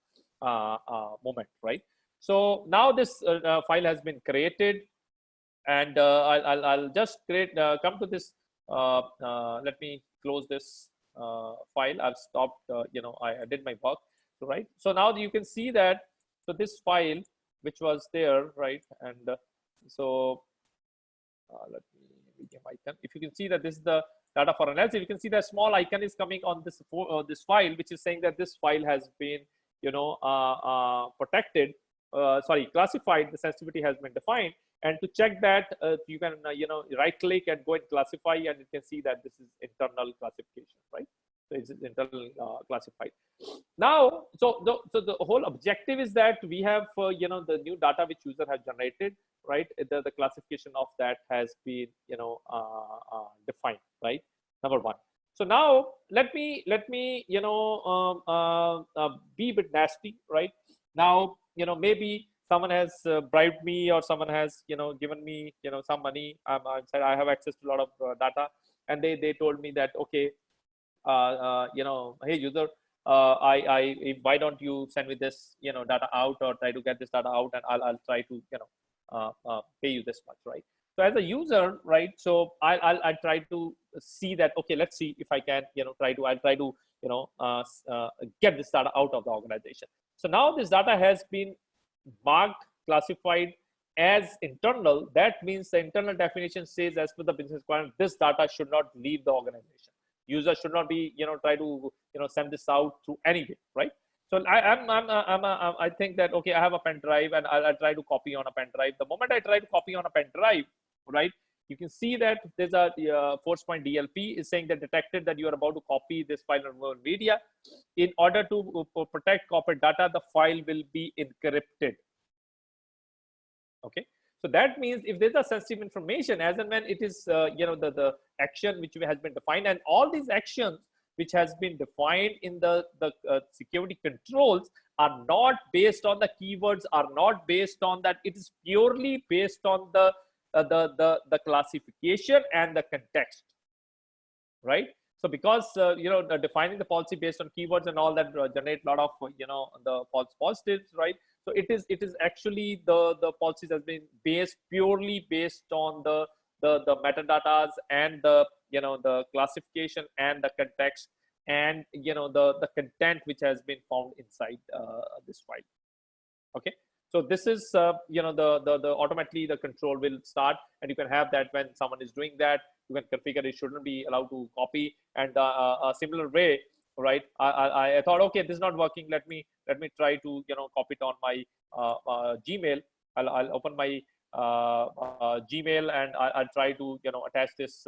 moment, right? So now this file has been created, and I'll just come to this. Let me close this file. I've stopped. I did my work, right? So now you can see that. So this file, which was there, right? And so let me medium icon. If you can see that this is the data for analysis, you can see that small icon is coming on this this file, which is saying that this file has been, protected. Classified. The sensitivity has been defined. And to check that, you can right click and go and classify, and you can see that this is internal classification, right? So it's internal classified. Now, so the whole objective is that we have the new data which user has generated, right? The classification of that has been defined, right? Number one. So now let me be a bit nasty, right? Now maybe someone has bribed me, or someone has given me some money. I said I have access to a lot of data, and they told me that, okay, hey user, why don't you send me this data out, or try to get this data out, and I'll try to pay you this much, right? So as a user, right, so I'll try to see that, okay, let's see if I can I'll try to get this data out of the organization. So now this data has been marked, classified as internal. That means the internal definition says, as per the business requirement, this data should not leave the organization. User should not be try to send this out through any way, right? So I think that, okay, I have a pen drive, and I'll try to copy on a pen drive. The moment I try to copy on a pen drive, right, you can see that there's a force point DLP is saying that detected that you are about to copy this file on media. In order to protect copied data, the file will be encrypted. Okay, so that means if there's a sensitive information, as and when it is the action which has been defined, and all these actions which has been defined in the security controls are not based on the keywords, are not based on that. It is purely based on the classification and the context, right? So because defining the policy based on keywords and all that generate a lot of the false positives, right? So it is actually the policies has been purely based on the metadatas and the classification and the context and the content which has been found inside this file. Okay, so this is the automatically the control will start, and you can have that when someone is doing that, you can configure it shouldn't be allowed to copy. And a similar way, right? I thought, okay, this is not working. Let me try to copy it on my Gmail. I'll open my Gmail and I'll try to attach this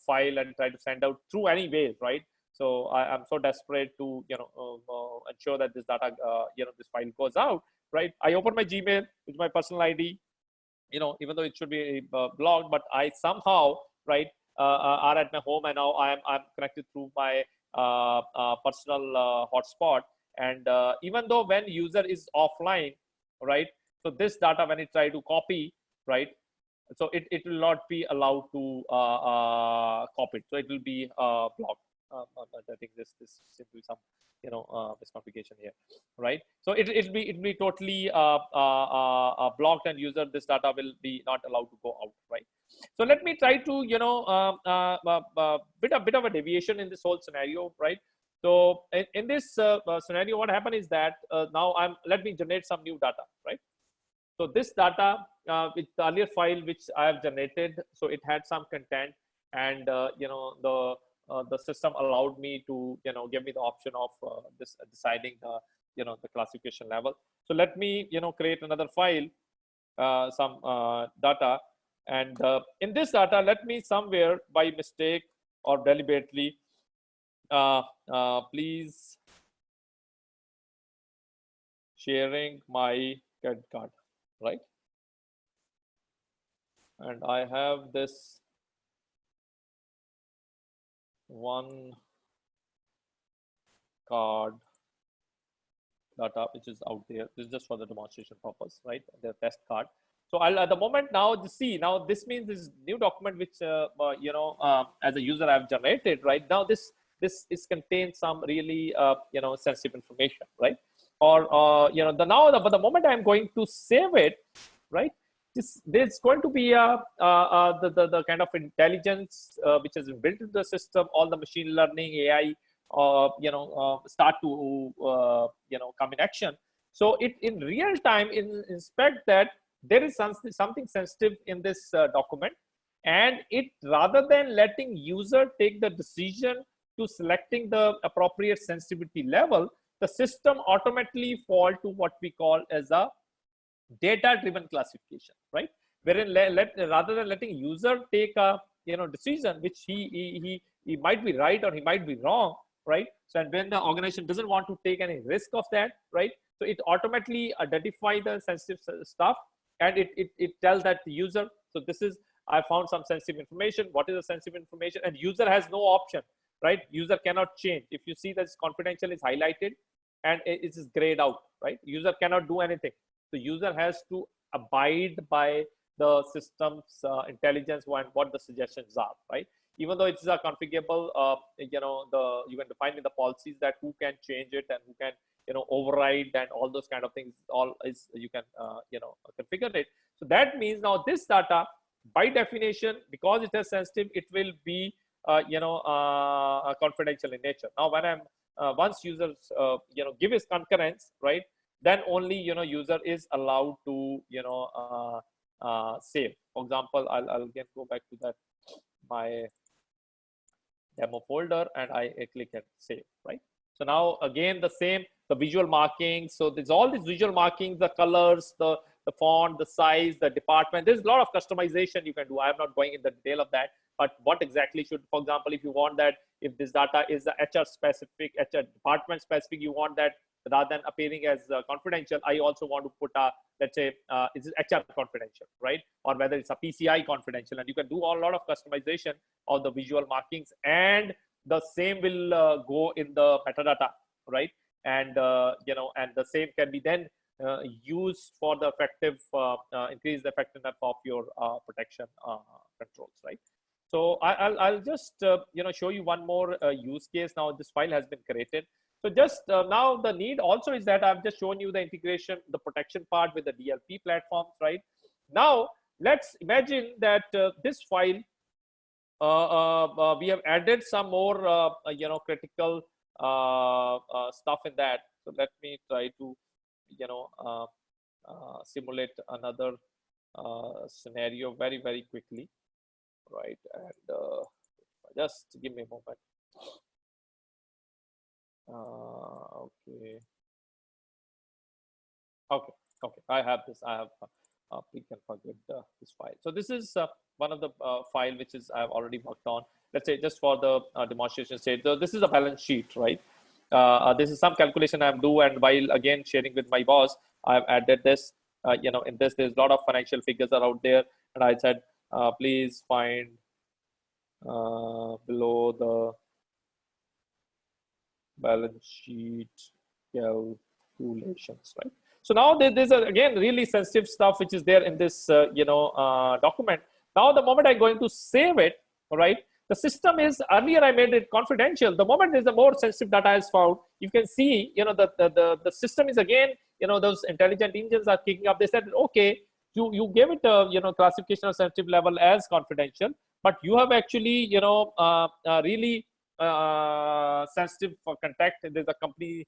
file and try to send out through any way, right? So I'm so desperate to ensure that this data this file goes out, right? I open my Gmail with my personal ID, even though it should be blocked, but I somehow, right, are at my home, and now I'm connected through my personal hotspot. And even though when user is offline, right, so this data when it try to copy, right, so it will not be allowed to copy it, so it will be blocked. I think this seems to be some misconfiguration here, right? So it'll be totally blocked, and user this data will be not allowed to go out, right? So let me try to bit of a deviation in this whole scenario, right? So in this scenario, what happened is that now let me generate some new data, right? So this data with the earlier file which I have generated, so it had some content, and the system allowed me to give me the option of this deciding the classification level. So let me create another file, some data, and in this data, let me somewhere by mistake or deliberately please sharing my credit card, right? And I have this one card data which is out there. This is just for the demonstration purpose, right? The test card. So I'll at the moment now see, now this means this new document which as a user I've generated, right? Now this is contains some really sensitive information, right? Or but the moment I'm going to save it, right, there's going to be the kind of intelligence which has been built into the system, all the machine learning AI start to come in action. So it in real time inspect that there is something sensitive in this document, and it rather than letting user take the decision to selecting the appropriate sensitivity level, the system automatically fall to what we call as a data driven classification, right? Wherein rather than letting user take a decision which he might be right or he might be wrong, right? So and when the organization doesn't want to take any risk of that, right, so it automatically identify the sensitive stuff, and it tells that the user, so this is, I found some sensitive information. What is the sensitive information? And user has no option, right? User cannot change. If you see that confidential is highlighted and it is grayed out, right? User cannot do anything. The user has to abide by the system's intelligence and what the suggestions are, right? Even though it's a configurable, you can define in the policies that who can change it and who can override and all those kind of things. All is you can configure it. So that means now this data, by definition, because it is sensitive, it will be confidential in nature. Now when I'm once users give his concurrence, right, then only user is allowed to save. For example, I'll again go back to that my demo folder, and I click and save, right? So now again the same, the visual markings. So there's all these visual markings, the colors, the the font, the size, the department. There's a lot of customization you can do. I'm not going in the detail of that, but what exactly should, for example, if you want that, if this data is the HR specific, HR department specific, you want that rather than appearing as confidential, I also want to put a, let's say, is it HR confidential, right? Or whether it's a PCI confidential, and you can do a lot of customization of the visual markings, and the same will go in the metadata, right? And and the same can be then used for the effective increase the effectiveness of your protection controls, right? So I'll just show you one more use case. Now this file has been created. So just now the need also is that I've just shown you the integration, the protection part with the DLP platforms, right? Now let's imagine that this file we have added some more critical stuff in that. So let me try to simulate another scenario very quickly, right? And just give me a moment. Okay, I have this. I have pre-configured this file. So this is one of the file which is I've already worked on. Let's say just for the demonstration stage. So this is a balance sheet, right? This is some calculation I'm do, and while again sharing with my boss, I've added this. In this, there's a lot of financial figures are out there, and I said, please find below the balance sheet calculations, right? So now there's again really sensitive stuff which is there in this document. Now the moment I'm going to save it, right, the system is, earlier I made it confidential. The moment there's a more sensitive data is found, you can see the system is again, those intelligent engines are kicking up. They said, okay, you gave it a classification of sensitive level as confidential, but you have actually really sensitive for contact. There's a company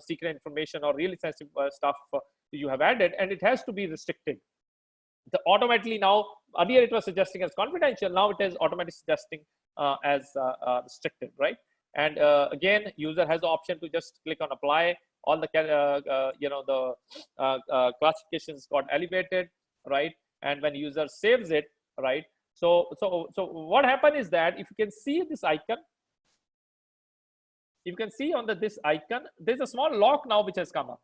secret information or really sensitive stuff you have added, and it has to be restricted. The automatically now, earlier it was suggesting as confidential, now it is automatically suggesting as restricted, right? And again, user has the option to just click on apply. All the classifications got elevated, right? And when user saves it, right? So what happened is that if you can see this icon, you can see on this icon, there's a small lock now which has come up,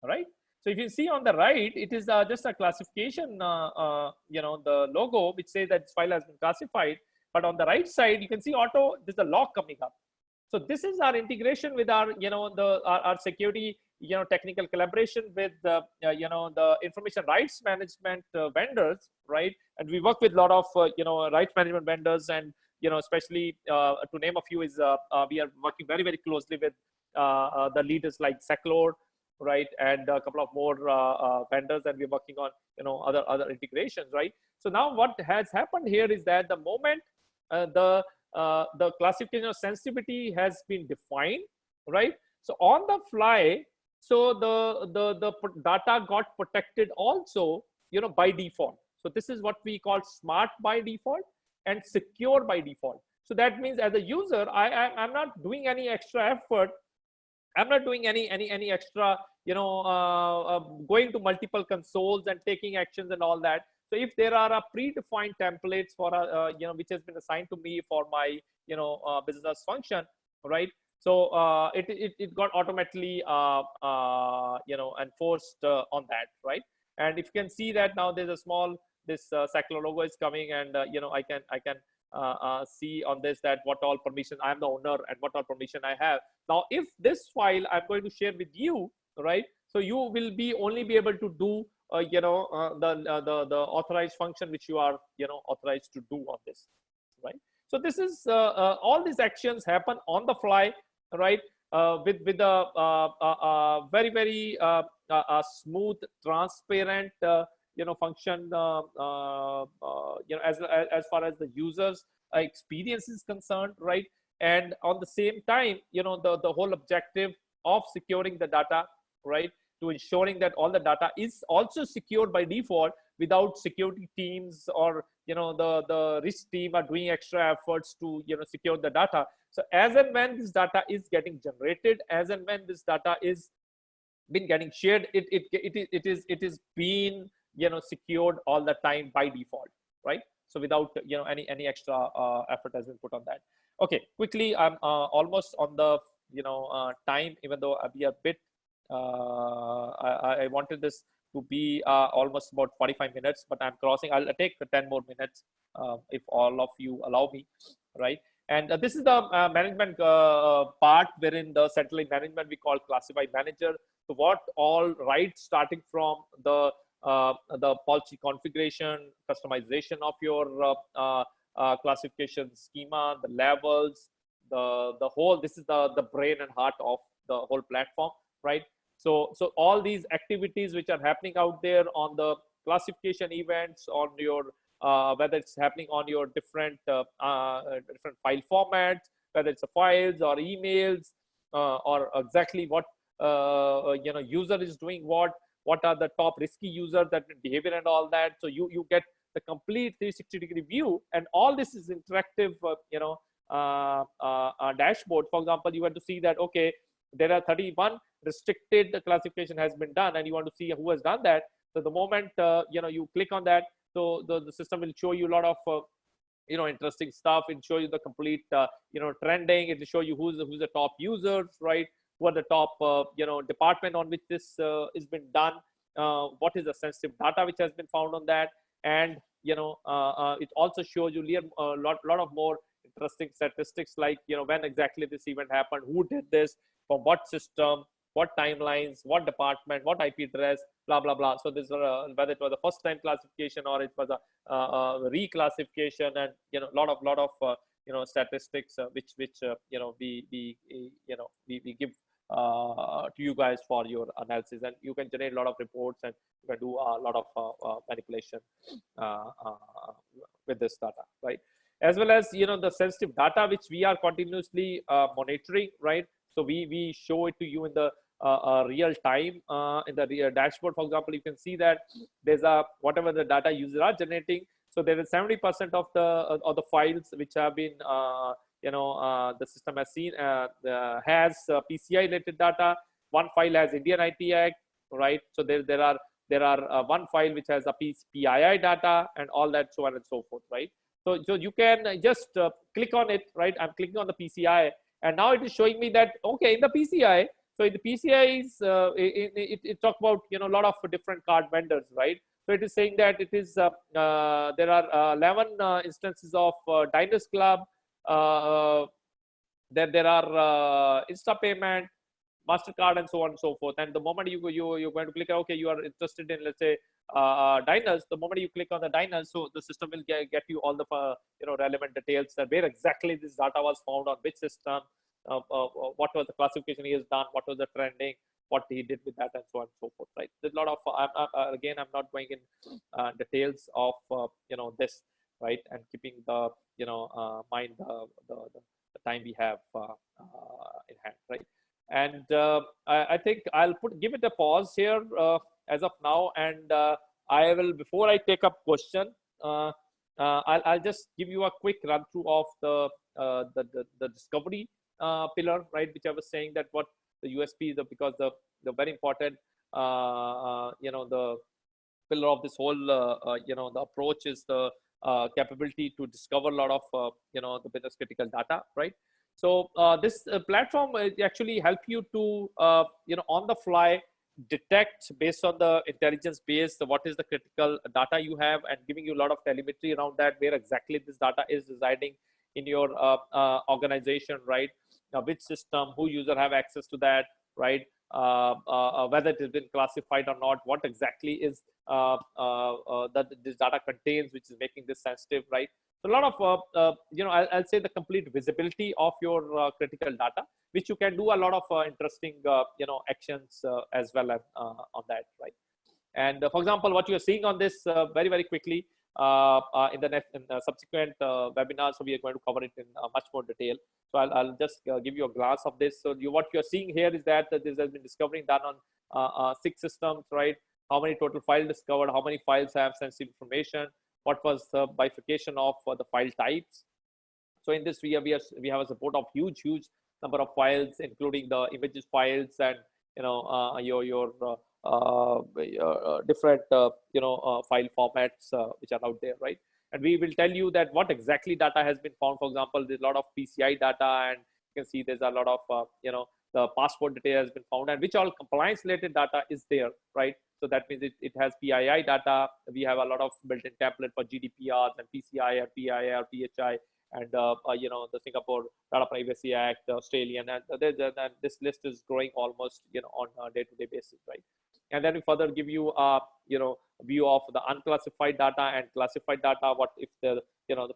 right? So if you see on the right, it is just a classification, the logo which says that this file has been classified. But on the right side, you can see there's a lock coming up. So this is our integration with our, our security, technical collaboration with the information rights management vendors, right? And we work with a lot of, rights management vendors, and especially to name a few is we are working very closely with the leaders like Seclor, right, and a couple of more vendors, and we're working on other integrations, right? So now what has happened here is that the moment the classification of sensitivity has been defined, right? So on the fly, so the data got protected also, by default. So this is what we call smart by default and secure by default. So that means as a user, I'm not doing any extra effort. I'm not doing any extra, going to multiple consoles and taking actions and all that. So if there are a predefined templates for which has been assigned to me for my business function, right? So it got automatically enforced on that, right? And if you can see that now there's a small Seclor logo is coming, and I can see on this that what all permission I'm the owner and what all permission I have. Now if this file I'm going to share with you, right, so you will only be able to do the authorized function which you are authorized to do on this, right? So this is all these actions happen on the fly, right, with a very smooth, transparent function as far as the users experience is concerned, right? And on the same time, the whole objective of securing the data, right, to ensuring that all the data is also secured by default without security teams or the risk team are doing extra efforts to secure the data. So as and when this data is getting generated, as and when this data is been getting shared, it is being, secured all the time by default, right? So without, any extra effort has been put on that. Okay, quickly, I'm almost on the, time, even though we are a bit, I wanted this to be almost about 45 minutes, but I'm crossing. I'll take 10 more minutes if all of you allow me, right? And this is the management part, wherein the central management we call classify manager. So what all rights, starting from the policy configuration, customization of your classification schema, the levels, the whole. This is the brain and heart of the whole platform, right? So all these activities which are happening out there on the classification events, on your whether it's happening on your different different file formats, whether it's files or emails, or exactly what user is doing, what are the top risky users, that behavior and all that. So you get the complete 360-degree view, and all this is interactive, dashboard. For example, you want to see that, okay, there are 31 restricted classification has been done, and you want to see who has done that. So the moment you click on that, so the system will show you a lot of interesting stuff. It show you the complete trending. It will show you who's the top users, right? Who are the top department on which this has been done, what is the sensitive data which has been found on that. And it also shows you a lot of more interesting statistics, like when exactly this event happened, who did this, from what system, what timelines, what department, what IP address, blah blah blah. So this whether it was a first time classification or it was a reclassification, and lot of statistics which we give to you guys for your analysis, and you can generate a lot of reports, and you can do a lot of manipulation with this data, right? As well as the sensitive data which we are continuously monitoring, right? So we show it to you in the real time in the real dashboard. For example, you can see that there's whatever the data users are generating. So there is 70% of the files which have been the system has seen has PCI related data. One file has Indian IT Act, right? So there are one file which has a PII data and all that, so on and so forth, right? So you can just click on it, right? I'm clicking on the PCI, and now it is showing me that, okay, in the PCI, so in the PCI is it talks about a lot of different card vendors, right? So it is saying that it is there are 11 instances of Diners Club. Then there are InstaPayment, MasterCard, and so on and so forth. And the moment you're going to click, okay, you are interested in, let's say, Diners. The moment you click on the Diners, so the system will get you all the relevant details, that where exactly this data was found, on which system, what was the classification he has done, what was the trending, what he did with that, and so on and so forth, right? There's a lot of again, I'm not going in details of this, right, and keeping the mind the time we have in hand, right? And I think I'll give it a pause here as of now, and I will, before I take up question, I'll just give you a quick run through of the discovery pillar, right, which I was saying that what the USP is, because the very important the pillar of this whole the approach is the capability to discover a lot of the business critical data, right? So this platform actually help you to on the fly detect, based on the intelligence base, what is the critical data you have, and giving you a lot of telemetry around that, where exactly this data is residing in your organization, right? Which system, who user have access to that, right? Whether it has been classified or not, what exactly is that this data contains, which is making this sensitive, right? So a lot of I'll say the complete visibility of your critical data, which you can do a lot of interesting actions as well as on that, right? And for example, what you're seeing on this very quickly in the subsequent webinar, so we are going to cover it in much more detail. So I'll just give you a glance of this. So what you're seeing here is that this has been discovering done on 6 systems, right? How many total files discovered, how many files have sensitive information, what was the bifurcation of the file types. So in this we have a support of huge number of files, including the images files and different file formats which are out there, right? And we will tell you that what exactly data has been found. For example, there's a lot of PCI data, and you can see there's a lot of the passport data has been found, and which all compliance related data is there, right? So that means it has PII data. We have a lot of built-in template for GDPR and PCI or PII or PHI, and the Singapore Data Privacy Act, Australian, and this list is growing almost on a day-to-day basis, right? And then we further give you view of the unclassified data and classified data. What if the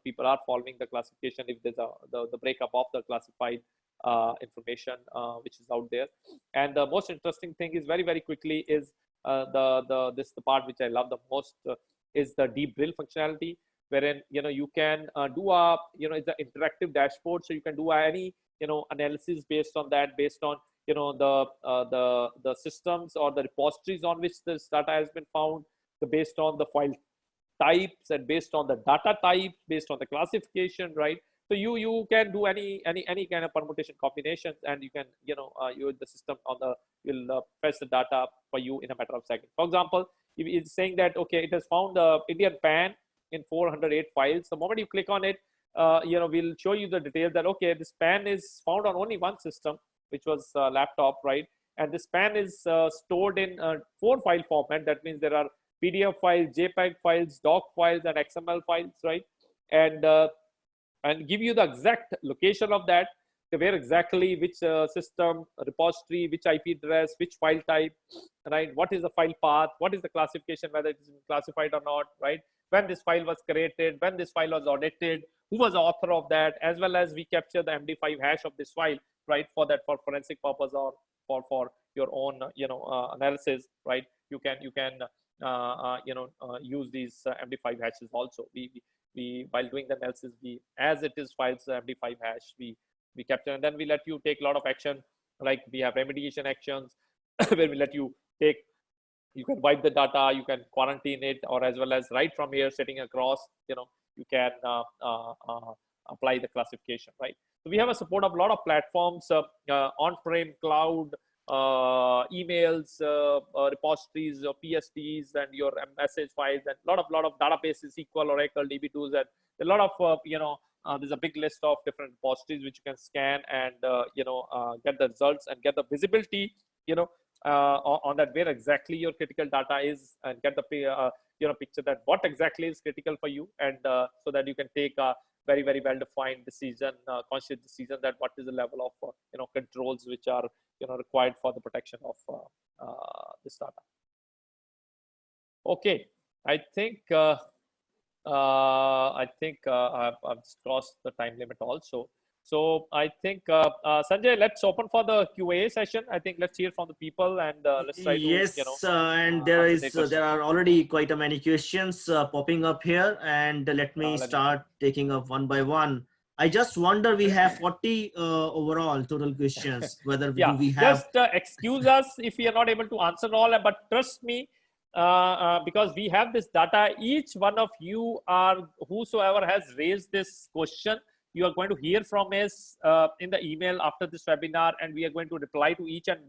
people are following the classification, if there's the breakup of the classified information which is out there. And the most interesting thing is very quickly is the part which I love the most is the deep drill functionality, wherein you can do it's an interactive dashboard, so you can do any analysis based on that, based on the systems or the repositories on which this data has been found, based on the file types and based on the data type, based on the classification, right? So you can do any kind of permutation combinations, and you can the system will fetch the data for you in a matter of seconds. For example, if it's saying that okay, it has found the Indian PAN in 408 files. The moment you click on it, we'll show you the details that okay, this PAN is found on only one system, which was laptop, right? And this PAN is stored in 4 file format. That means there are PDF files, JPEG files, doc files, and XML files, right? And give you the exact location of that, where exactly, which system, repository, which IP address, which file type, right? What is the file path? What is the classification, whether it is classified or not, right? When this file was created, when this file was audited, who was the author of that, as well as we capture the MD5 hash of this file, right? For forensic purpose or for your own analysis, right? You can use these MD5 hashes also. We while doing the analysis, as it is files MD5 hash, we capture, and then we let you take a lot of action, like we have remediation actions where we let you can wipe the data, you can quarantine it, or as well as right from here sitting across, you can apply the classification, right? So we have a support of a lot of platforms, on-prem, cloud, emails, repositories, PSTs, and your message files, and a lot of databases, SQL, Oracle, DB2s, and a lot of there's a big list of different repositories which you can scan and get the results and get the visibility on that, where exactly your critical data is, and get the picture that what exactly is critical for you, and so that you can take a very well defined decision, conscious decision, that what is the level of controls which are required for the protection of this data. Okay, I think I've just crossed the time limit also. So I think Sanjay, let's open for the Q&A session. I think let's hear from the people, and let's try to and there are already quite a many questions popping up here, and let me start taking up one by one. I just wonder, we have 40 overall total questions. Whether do we have? Just excuse us if we are not able to answer all, but trust me, because we have this data. Each one of you whosoever has raised this question, you are going to hear from us in the email after this webinar, and we are going to reply to each and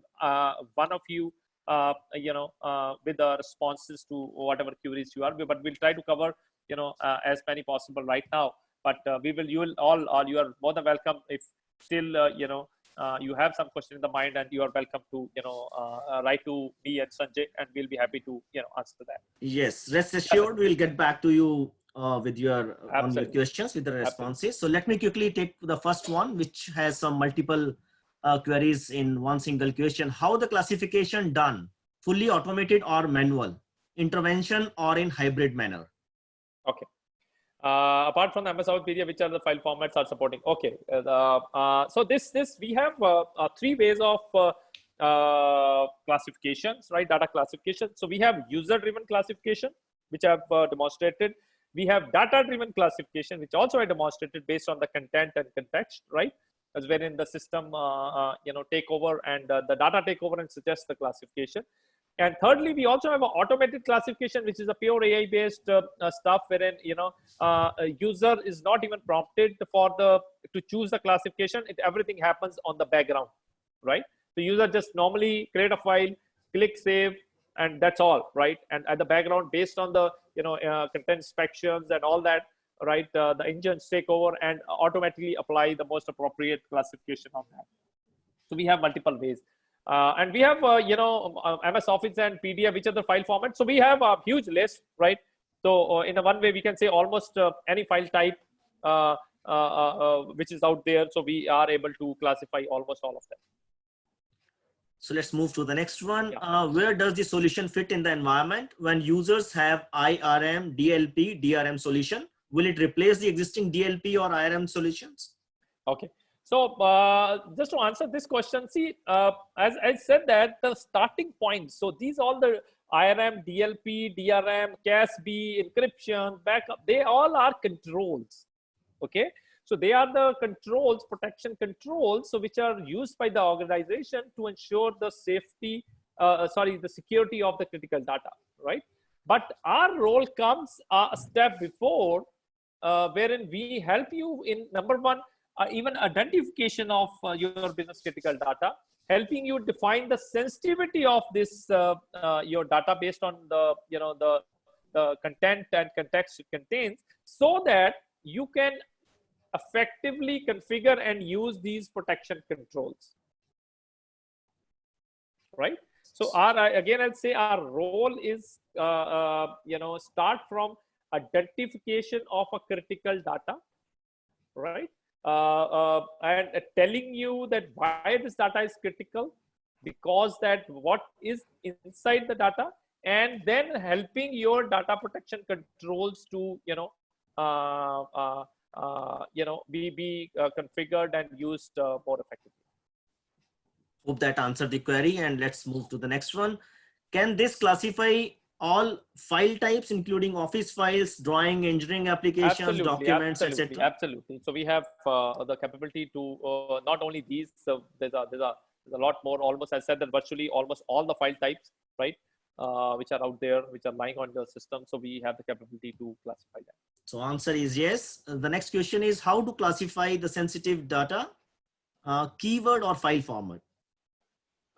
one of you, with the responses to whatever queries you are. But we'll try to cover, as many possible right now. But you are more than welcome if still, you have some question in the mind, and you are welcome to, write to me and Sanjay, and we'll be happy to, answer that. Yes, rest assured, we'll get back to you with your on your questions with the responses. Absolutely. So let me quickly take the first one, which has some multiple queries in one single question. How the classification done? Fully automated or manual? Intervention or in hybrid manner? Okay. Apart from the MS Wikipedia, which are the file formats are supporting? Okay. So this we have 3 ways of classifications, right? Data classification. So we have user-driven classification, which I've demonstrated. We have data-driven classification, which also I demonstrated based on the content and context, right? As wherein the system, take over, and the data take over and suggest the classification. And thirdly, we also have an automated classification, which is a pure AI-based stuff, wherein a user is not even prompted to choose the classification. Everything happens on the background, right? The user just normally create a file, click save, and that's all, right? And at the background, based on the content inspections and all that, right, the engines take over and automatically apply the most appropriate classification on that. So we have multiple ways. And we have, MS Office and PDF, which are the file formats. So we have a huge list, right? So in a one way, we can say almost any file type which is out there. So we are able to classify almost all of them. So let's move to the next one. Yeah. Where does the solution fit in the environment when users have IRM, DLP, DRM solution? Will it replace the existing DLP or IRM solutions? Okay. So just to answer this question, see, as I said that the starting point, so these all the IRM, DLP, DRM, CASB, encryption, backup, they all are controls. Okay. So they are the controls, protection controls, so which are used by the organization to ensure the safety, the security of the critical data, right? But our role comes a step before, wherein we help you in number one, even identification of your business critical data, helping you define the sensitivity of this your data based on the the content and context it contains, so that you can effectively configure and use these protection controls, right? So again, I'll say our role is start from identification of a critical data, right? And telling you that why this data is critical, because that what is inside the data, and then helping your data protection controls to be configured and used more effectively. Hope that answered the query, and let's move to the next one. Can this classify all file types, including office files, drawing, engineering applications, absolutely, documents, etc.? Absolutely. So we have the capability to not only these. So there's a lot more. Almost, I said that virtually almost all the file types, right, which are out there, which are lying on the system. So we have the capability to classify them. So answer is yes. The next question is how to classify the sensitive data, keyword or file format?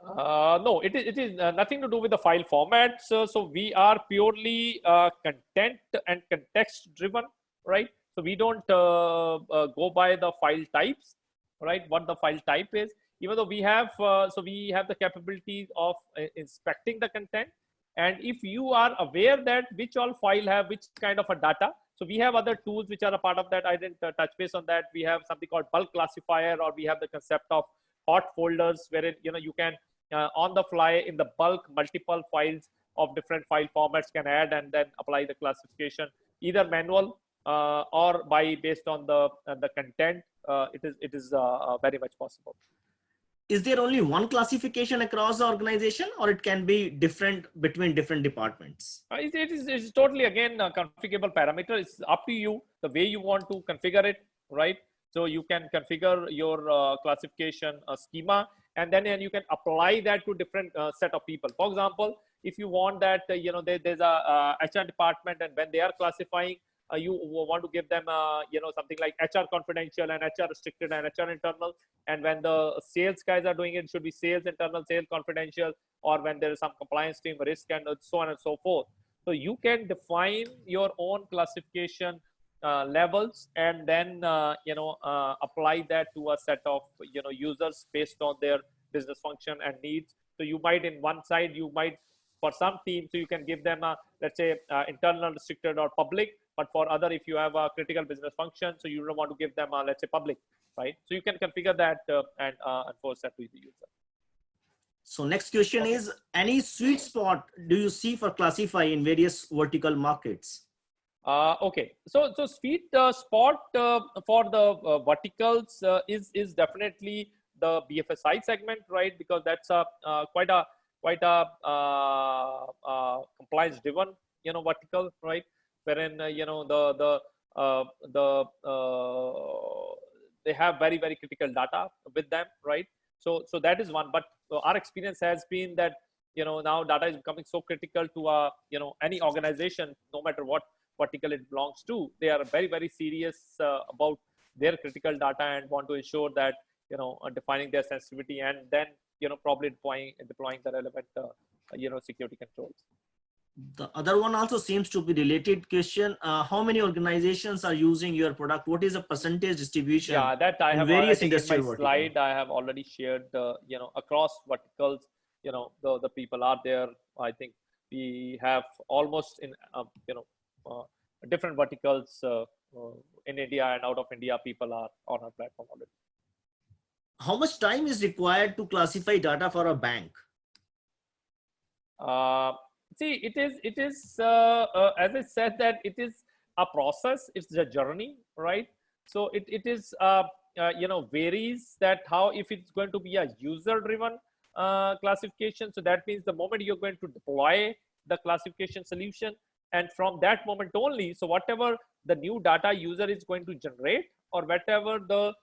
No, it is nothing to do with the file format. So we are purely content and context driven, right? So we don't go by the file types, right? What the file type is, even though we have, so we have the capability of inspecting the content. And if you are aware that which all file have which kind of a data, so we have other tools which are a part of that. I didn't touch base on that. We have something called bulk classifier, or we have the concept of hot folders, wherein you can on the fly in the bulk multiple files of different file formats can add and then apply the classification, either manual or by based on the content. It is very much possible. Is there only one classification across the organization, or it can be different between different departments? It's totally, again, a configurable parameter. It's up to you, the way you want to configure it, right? So you can configure your classification schema, and then you can apply that to different set of people. For example, if you want that, there's a HR department, and when they are classifying, you want to give them, something like HR confidential and HR restricted and HR internal. And when the sales guys are doing it, should be sales internal, sales confidential, or when there is some compliance team, risk, and so on and so forth. So you can define your own classification levels, and then apply that to a set of users based on their business function and needs. So you might, in one side, you might, for some teams, so you can give them a, let's say, internal, restricted, or public. But for other, if you have a critical business function, so you don't want to give them a, let's say, public, right? So you can configure that and enforce that to the user. So next question is, any sweet spot do you see for Classify in various vertical markets? Okay, so sweet spot for the verticals is definitely the BFSI segment, right? Because that's quite a compliance driven vertical, right? Wherein they have very critical data with them, right? So that is one. But our experience has been that now data is becoming so critical to any organization, no matter what vertical it belongs to. They are very serious about their critical data and want to ensure that defining their sensitivity, and then probably deploying the relevant, security controls. The other one also seems to be related question. How many organizations are using your product? What is the percentage distribution? Yeah, that I have, various I think in my verticals? slide, I have already shared, across verticals, the people are there. I think we have almost in, different verticals in India and out of India, people are on our platform already. How much time is required to classify data for a bank? See, it is as I said, that it is a process, it's a journey, right? So it is varies that how, if it's going to be a user driven classification, so that means the moment you're going to deploy the classification solution, and from that moment only, so whatever the new data user is going to generate, or whatever the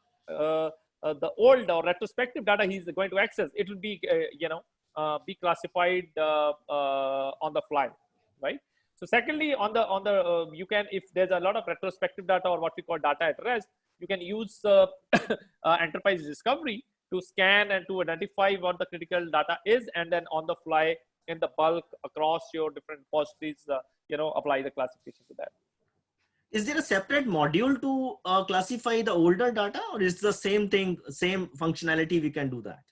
old or retrospective data he's going to access, it will be be classified on the fly, right? So secondly, on the you can, if there's a lot of retrospective data or what we call data at rest, you can use enterprise discovery to scan and to identify what the critical data is, and then on the fly in the bulk across your different repositories, apply the classification to that. Is there a separate module to classify the older data, or is the same thing, same functionality we can do that?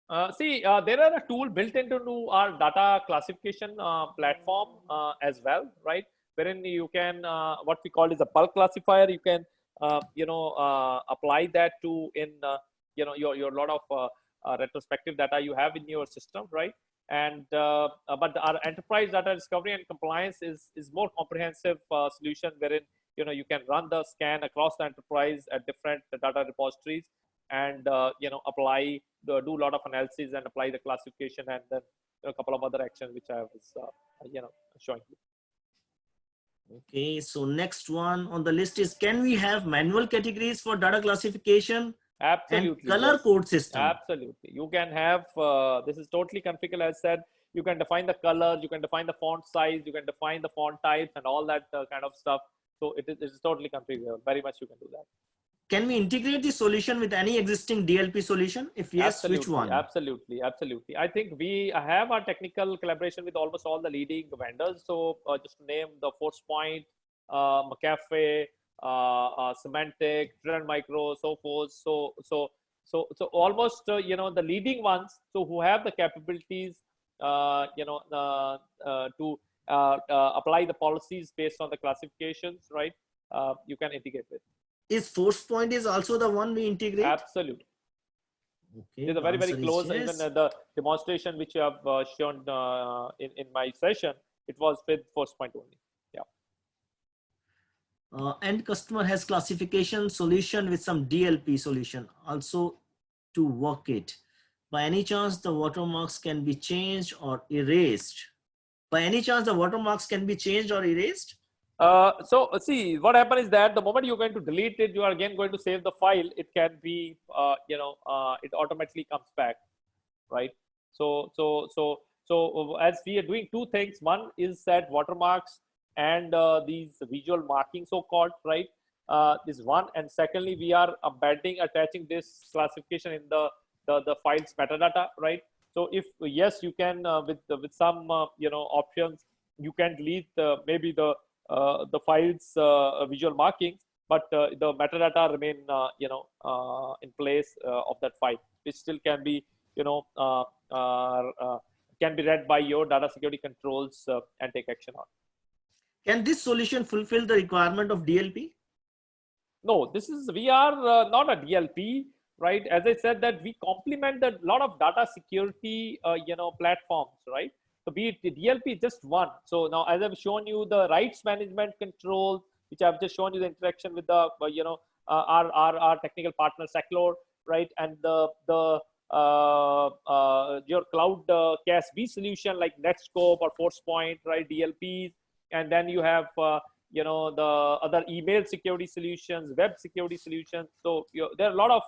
There are a tool built into our data classification platform as well, right? Wherein you can, what we call is a bulk classifier. You can, apply that to in, your lot of retrospective data you have in your system, right? And but our enterprise data discovery and compliance is more comprehensive solution, wherein you can run the scan across the enterprise at different data repositories, and apply do a lot of analysis and apply the classification, and then a couple of other actions which I was showing you. Okay, so next one on the list is, can we have manual categories for data classification? Absolutely. And color code system? Absolutely. You can have, this is totally configurable. As said, you can define the colors, you can define the font size, you can define the font types and all that kind of stuff. So it is totally configurable. Very much you can do that. Can we integrate the solution with any existing DLP solution? If yes, absolutely, which one? Absolutely. I think we have a technical collaboration with almost all the leading vendors. So just to name the Forcepoint, McAfee, Symantec, Trend Micro, so forth. So almost the leading ones. So who have the capabilities, to apply the policies based on the classifications, right? You can integrate with. Is Forcepoint is also the one we integrate? Absolutely. Okay, it's a very close. Yes. Even the demonstration which you have shown in my session, it was with Forcepoint only. Yeah. End customer has classification solution with some DLP solution also to work it. By any chance, the watermarks can be changed or erased? By any chance, the watermarks can be changed or erased? So see, what happens is that the moment you're going to delete it, you are again going to save the file. It can be, it automatically comes back, right? So as we are doing two things, one is that watermarks and these visual marking, so-called, right? This one, and secondly, we are embedding, attaching this classification in the file's metadata, right? So if yes, you can with some options, you can delete maybe the file's visual markings, but the metadata remain in place of that file, which still can be can be read by your data security controls and take action on. Can this solution fulfill the requirement of DLP? No, we are not a DLP, right? As I said, that we complement a lot of data security platforms, right? So be it the DLP, just one. So now, as I've shown you the rights management control, which I've just shown you the interaction with the our technical partner Seclor, right? And your cloud CASB solution like Netscope or Forcepoint, right? DLPs, and then you have the other email security solutions, web security solutions. So there are a lot of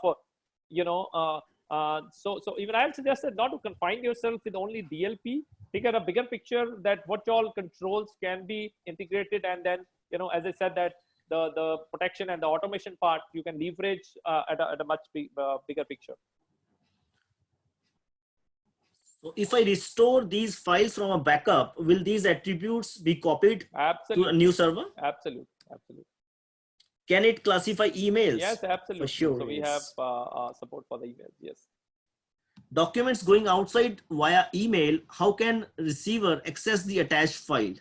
so even I'll suggest that not to confine yourself with only DLP. Take a bigger picture that what all controls can be integrated, and then as I said, that the protection and the automation part you can leverage at a much bigger picture. So if I restore these files from a backup, will these attributes be copied to a new server? Absolutely. Can it classify emails? Yes, absolutely. For sure. So we have support for the emails. Yes. Documents going outside via email, how can receiver access the attached file?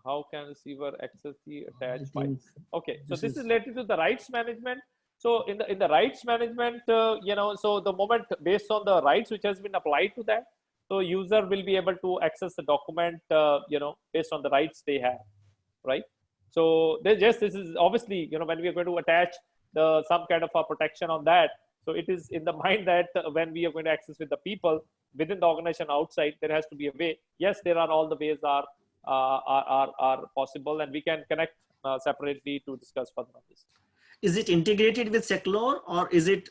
How can receiver access the attached files? Okay, so this is related to the rights management. So in the rights management, so the moment based on the rights which has been applied to that, so user will be able to access the document, based on the rights they have, right? So this is obviously, when we are going to attach some kind of a protection on that. So it is in the mind that when we are going to access with the people within the organization outside, there has to be a way. Yes, there are all the ways are possible, and we can connect separately to discuss further on this. Is it integrated with Seclore, or is it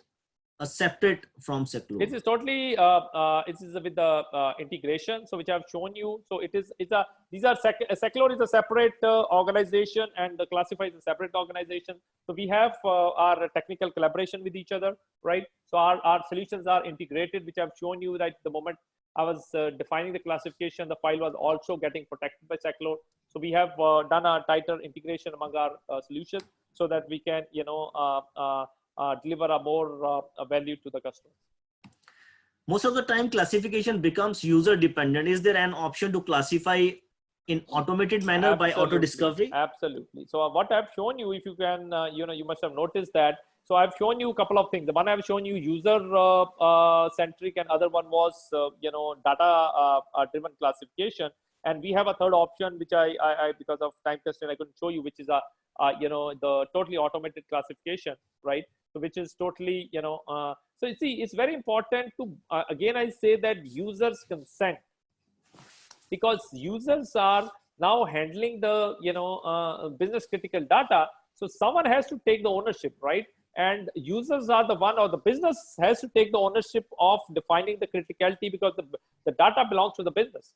a separate from Seclore? It is totally it is with the integration, so which I have shown you. So Seclore is a separate organization, and the Classify is a separate organization. So we have our technical collaboration with each other, right? So our solutions are integrated, which I've shown you that the moment I was defining the classification, the file was also getting protected by Seclore. So we have done a tighter integration among our solutions so that we can, deliver a more value to the customer. Most of the time, classification becomes user dependent. Is there an option to classify in automated manner by auto discovery? Absolutely. So what I've shown you, if you can, you must have noticed that. So I've shown you a couple of things. The one I've shown you user centric, and other one was data driven classification. And we have a third option, which I because of time constraint I couldn't show you, which is the totally automated classification, right? So which is totally, so you see, it's very important to again I say that users consent, because users are now handling the business critical data. So someone has to take the ownership, right? And users are the one, or the business has to take the ownership of defining the criticality, because the data belongs to the business,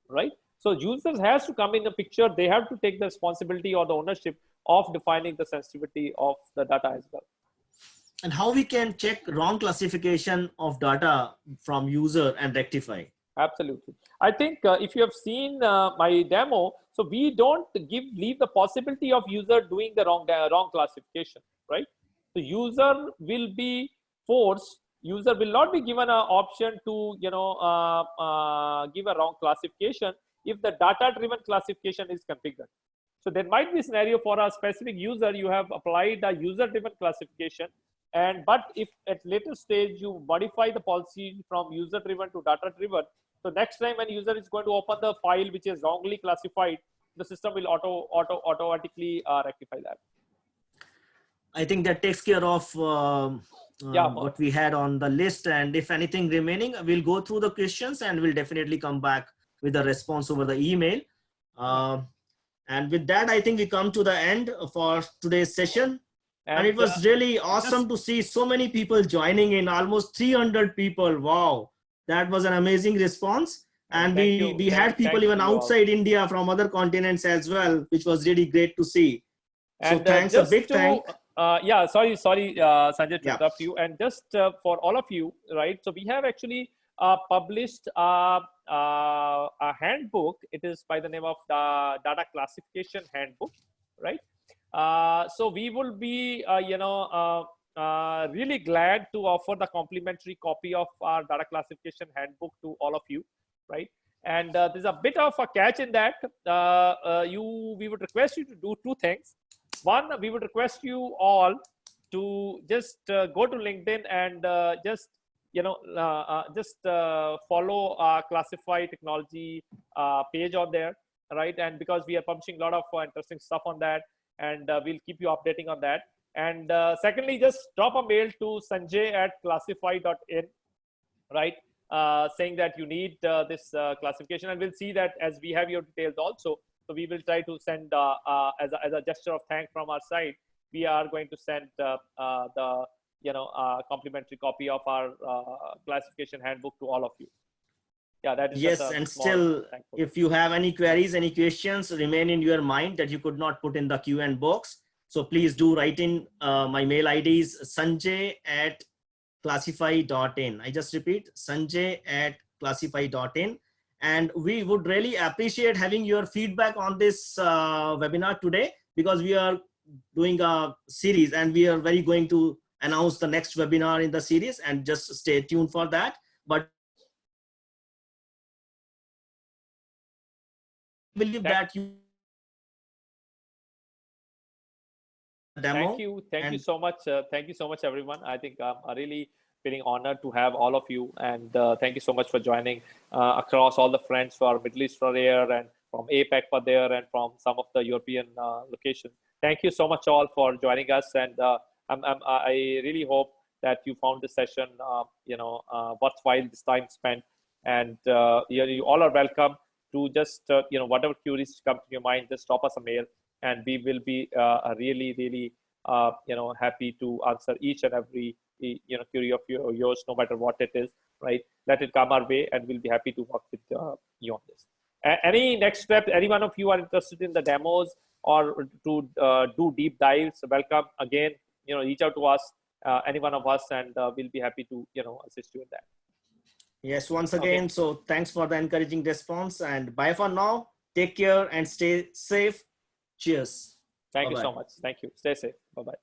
right? So users has to come in the picture. They have to take the responsibility or the ownership of defining the sensitivity of the data as well. And how we can check wrong classification of data from user and rectify? Absolutely. I think if you have seen my demo, so we don't leave the possibility of user doing the wrong classification, right? The user will be forced. User will not be given an option to give a wrong classification if the data-driven classification is configured. So there might be a scenario for a specific user, you have applied a user-driven classification, but if at later stage you modify the policy from user-driven to data-driven, so next time when user is going to open the file which is wrongly classified, the system will automatically rectify that. I think that takes care of what we had on the list. And if anything remaining, we'll go through the questions and we'll definitely come back with a response over the email. And with that, I think we come to the end for today's session. And it was really awesome to see so many people joining in, almost 300 people. Wow, that was an amazing response. And we had people even outside India from other continents as well, which was really great to see. And so thanks, a big thank. Sorry, Sanjay, to interrupt you. And just for all of you, right? So we have actually published a handbook. It is by the name of the Data Classification Handbook, right? So we will be, really glad to offer the complimentary copy of our Data Classification Handbook to all of you, right? And there's a bit of a catch in that. We would request you to do two things. One, we would request you all to just go to LinkedIn and just follow our Classify Technology page on there, right? And because we are publishing a lot of interesting stuff on that, and we'll keep you updating on that. And secondly, just drop a mail to sanjay@classify.in, right? Saying that you need this classification, and we'll see that as we have your details also. So we will try to send as a gesture of thanks from our side. We are going to send the complimentary copy of our classification handbook to all of you. Yeah, that is yes. And still, if you have any queries, any questions remain in your mind that you could not put in the Q&A box, so please do write in. My mail ID is sanjay@ sanjay@classify.in. I just repeat, sanjay@classify.in. And we would really appreciate having your feedback on this webinar today, because we are doing a series and we are very going to announce the next webinar in the series, and just stay tuned for that. But I believe that you demo. Thank you so much. Thank you so much, everyone. I think I'm really feeling honored to have all of you, and thank you so much for joining across all the friends for Middle East for there, and from APAC for there, and from some of the European locations. Thank you so much all for joining us, and I really hope that you found this session, worthwhile this time spent, and you all are welcome to just whatever queries come to your mind, just drop us a mail, and we will be really happy to answer each and every query of yours, no matter what it is, right? Let it come our way, and we'll be happy to work with you on this. Any next step, any one of you are interested in the demos or to do deep dives, welcome again, reach out to us, any one of us, and we'll be happy to assist you in that. Yes, once again, okay. So thanks for the encouraging response, and bye for now. Take care and stay safe. Cheers. Thank you so much. Thank you. Stay safe. Bye-bye.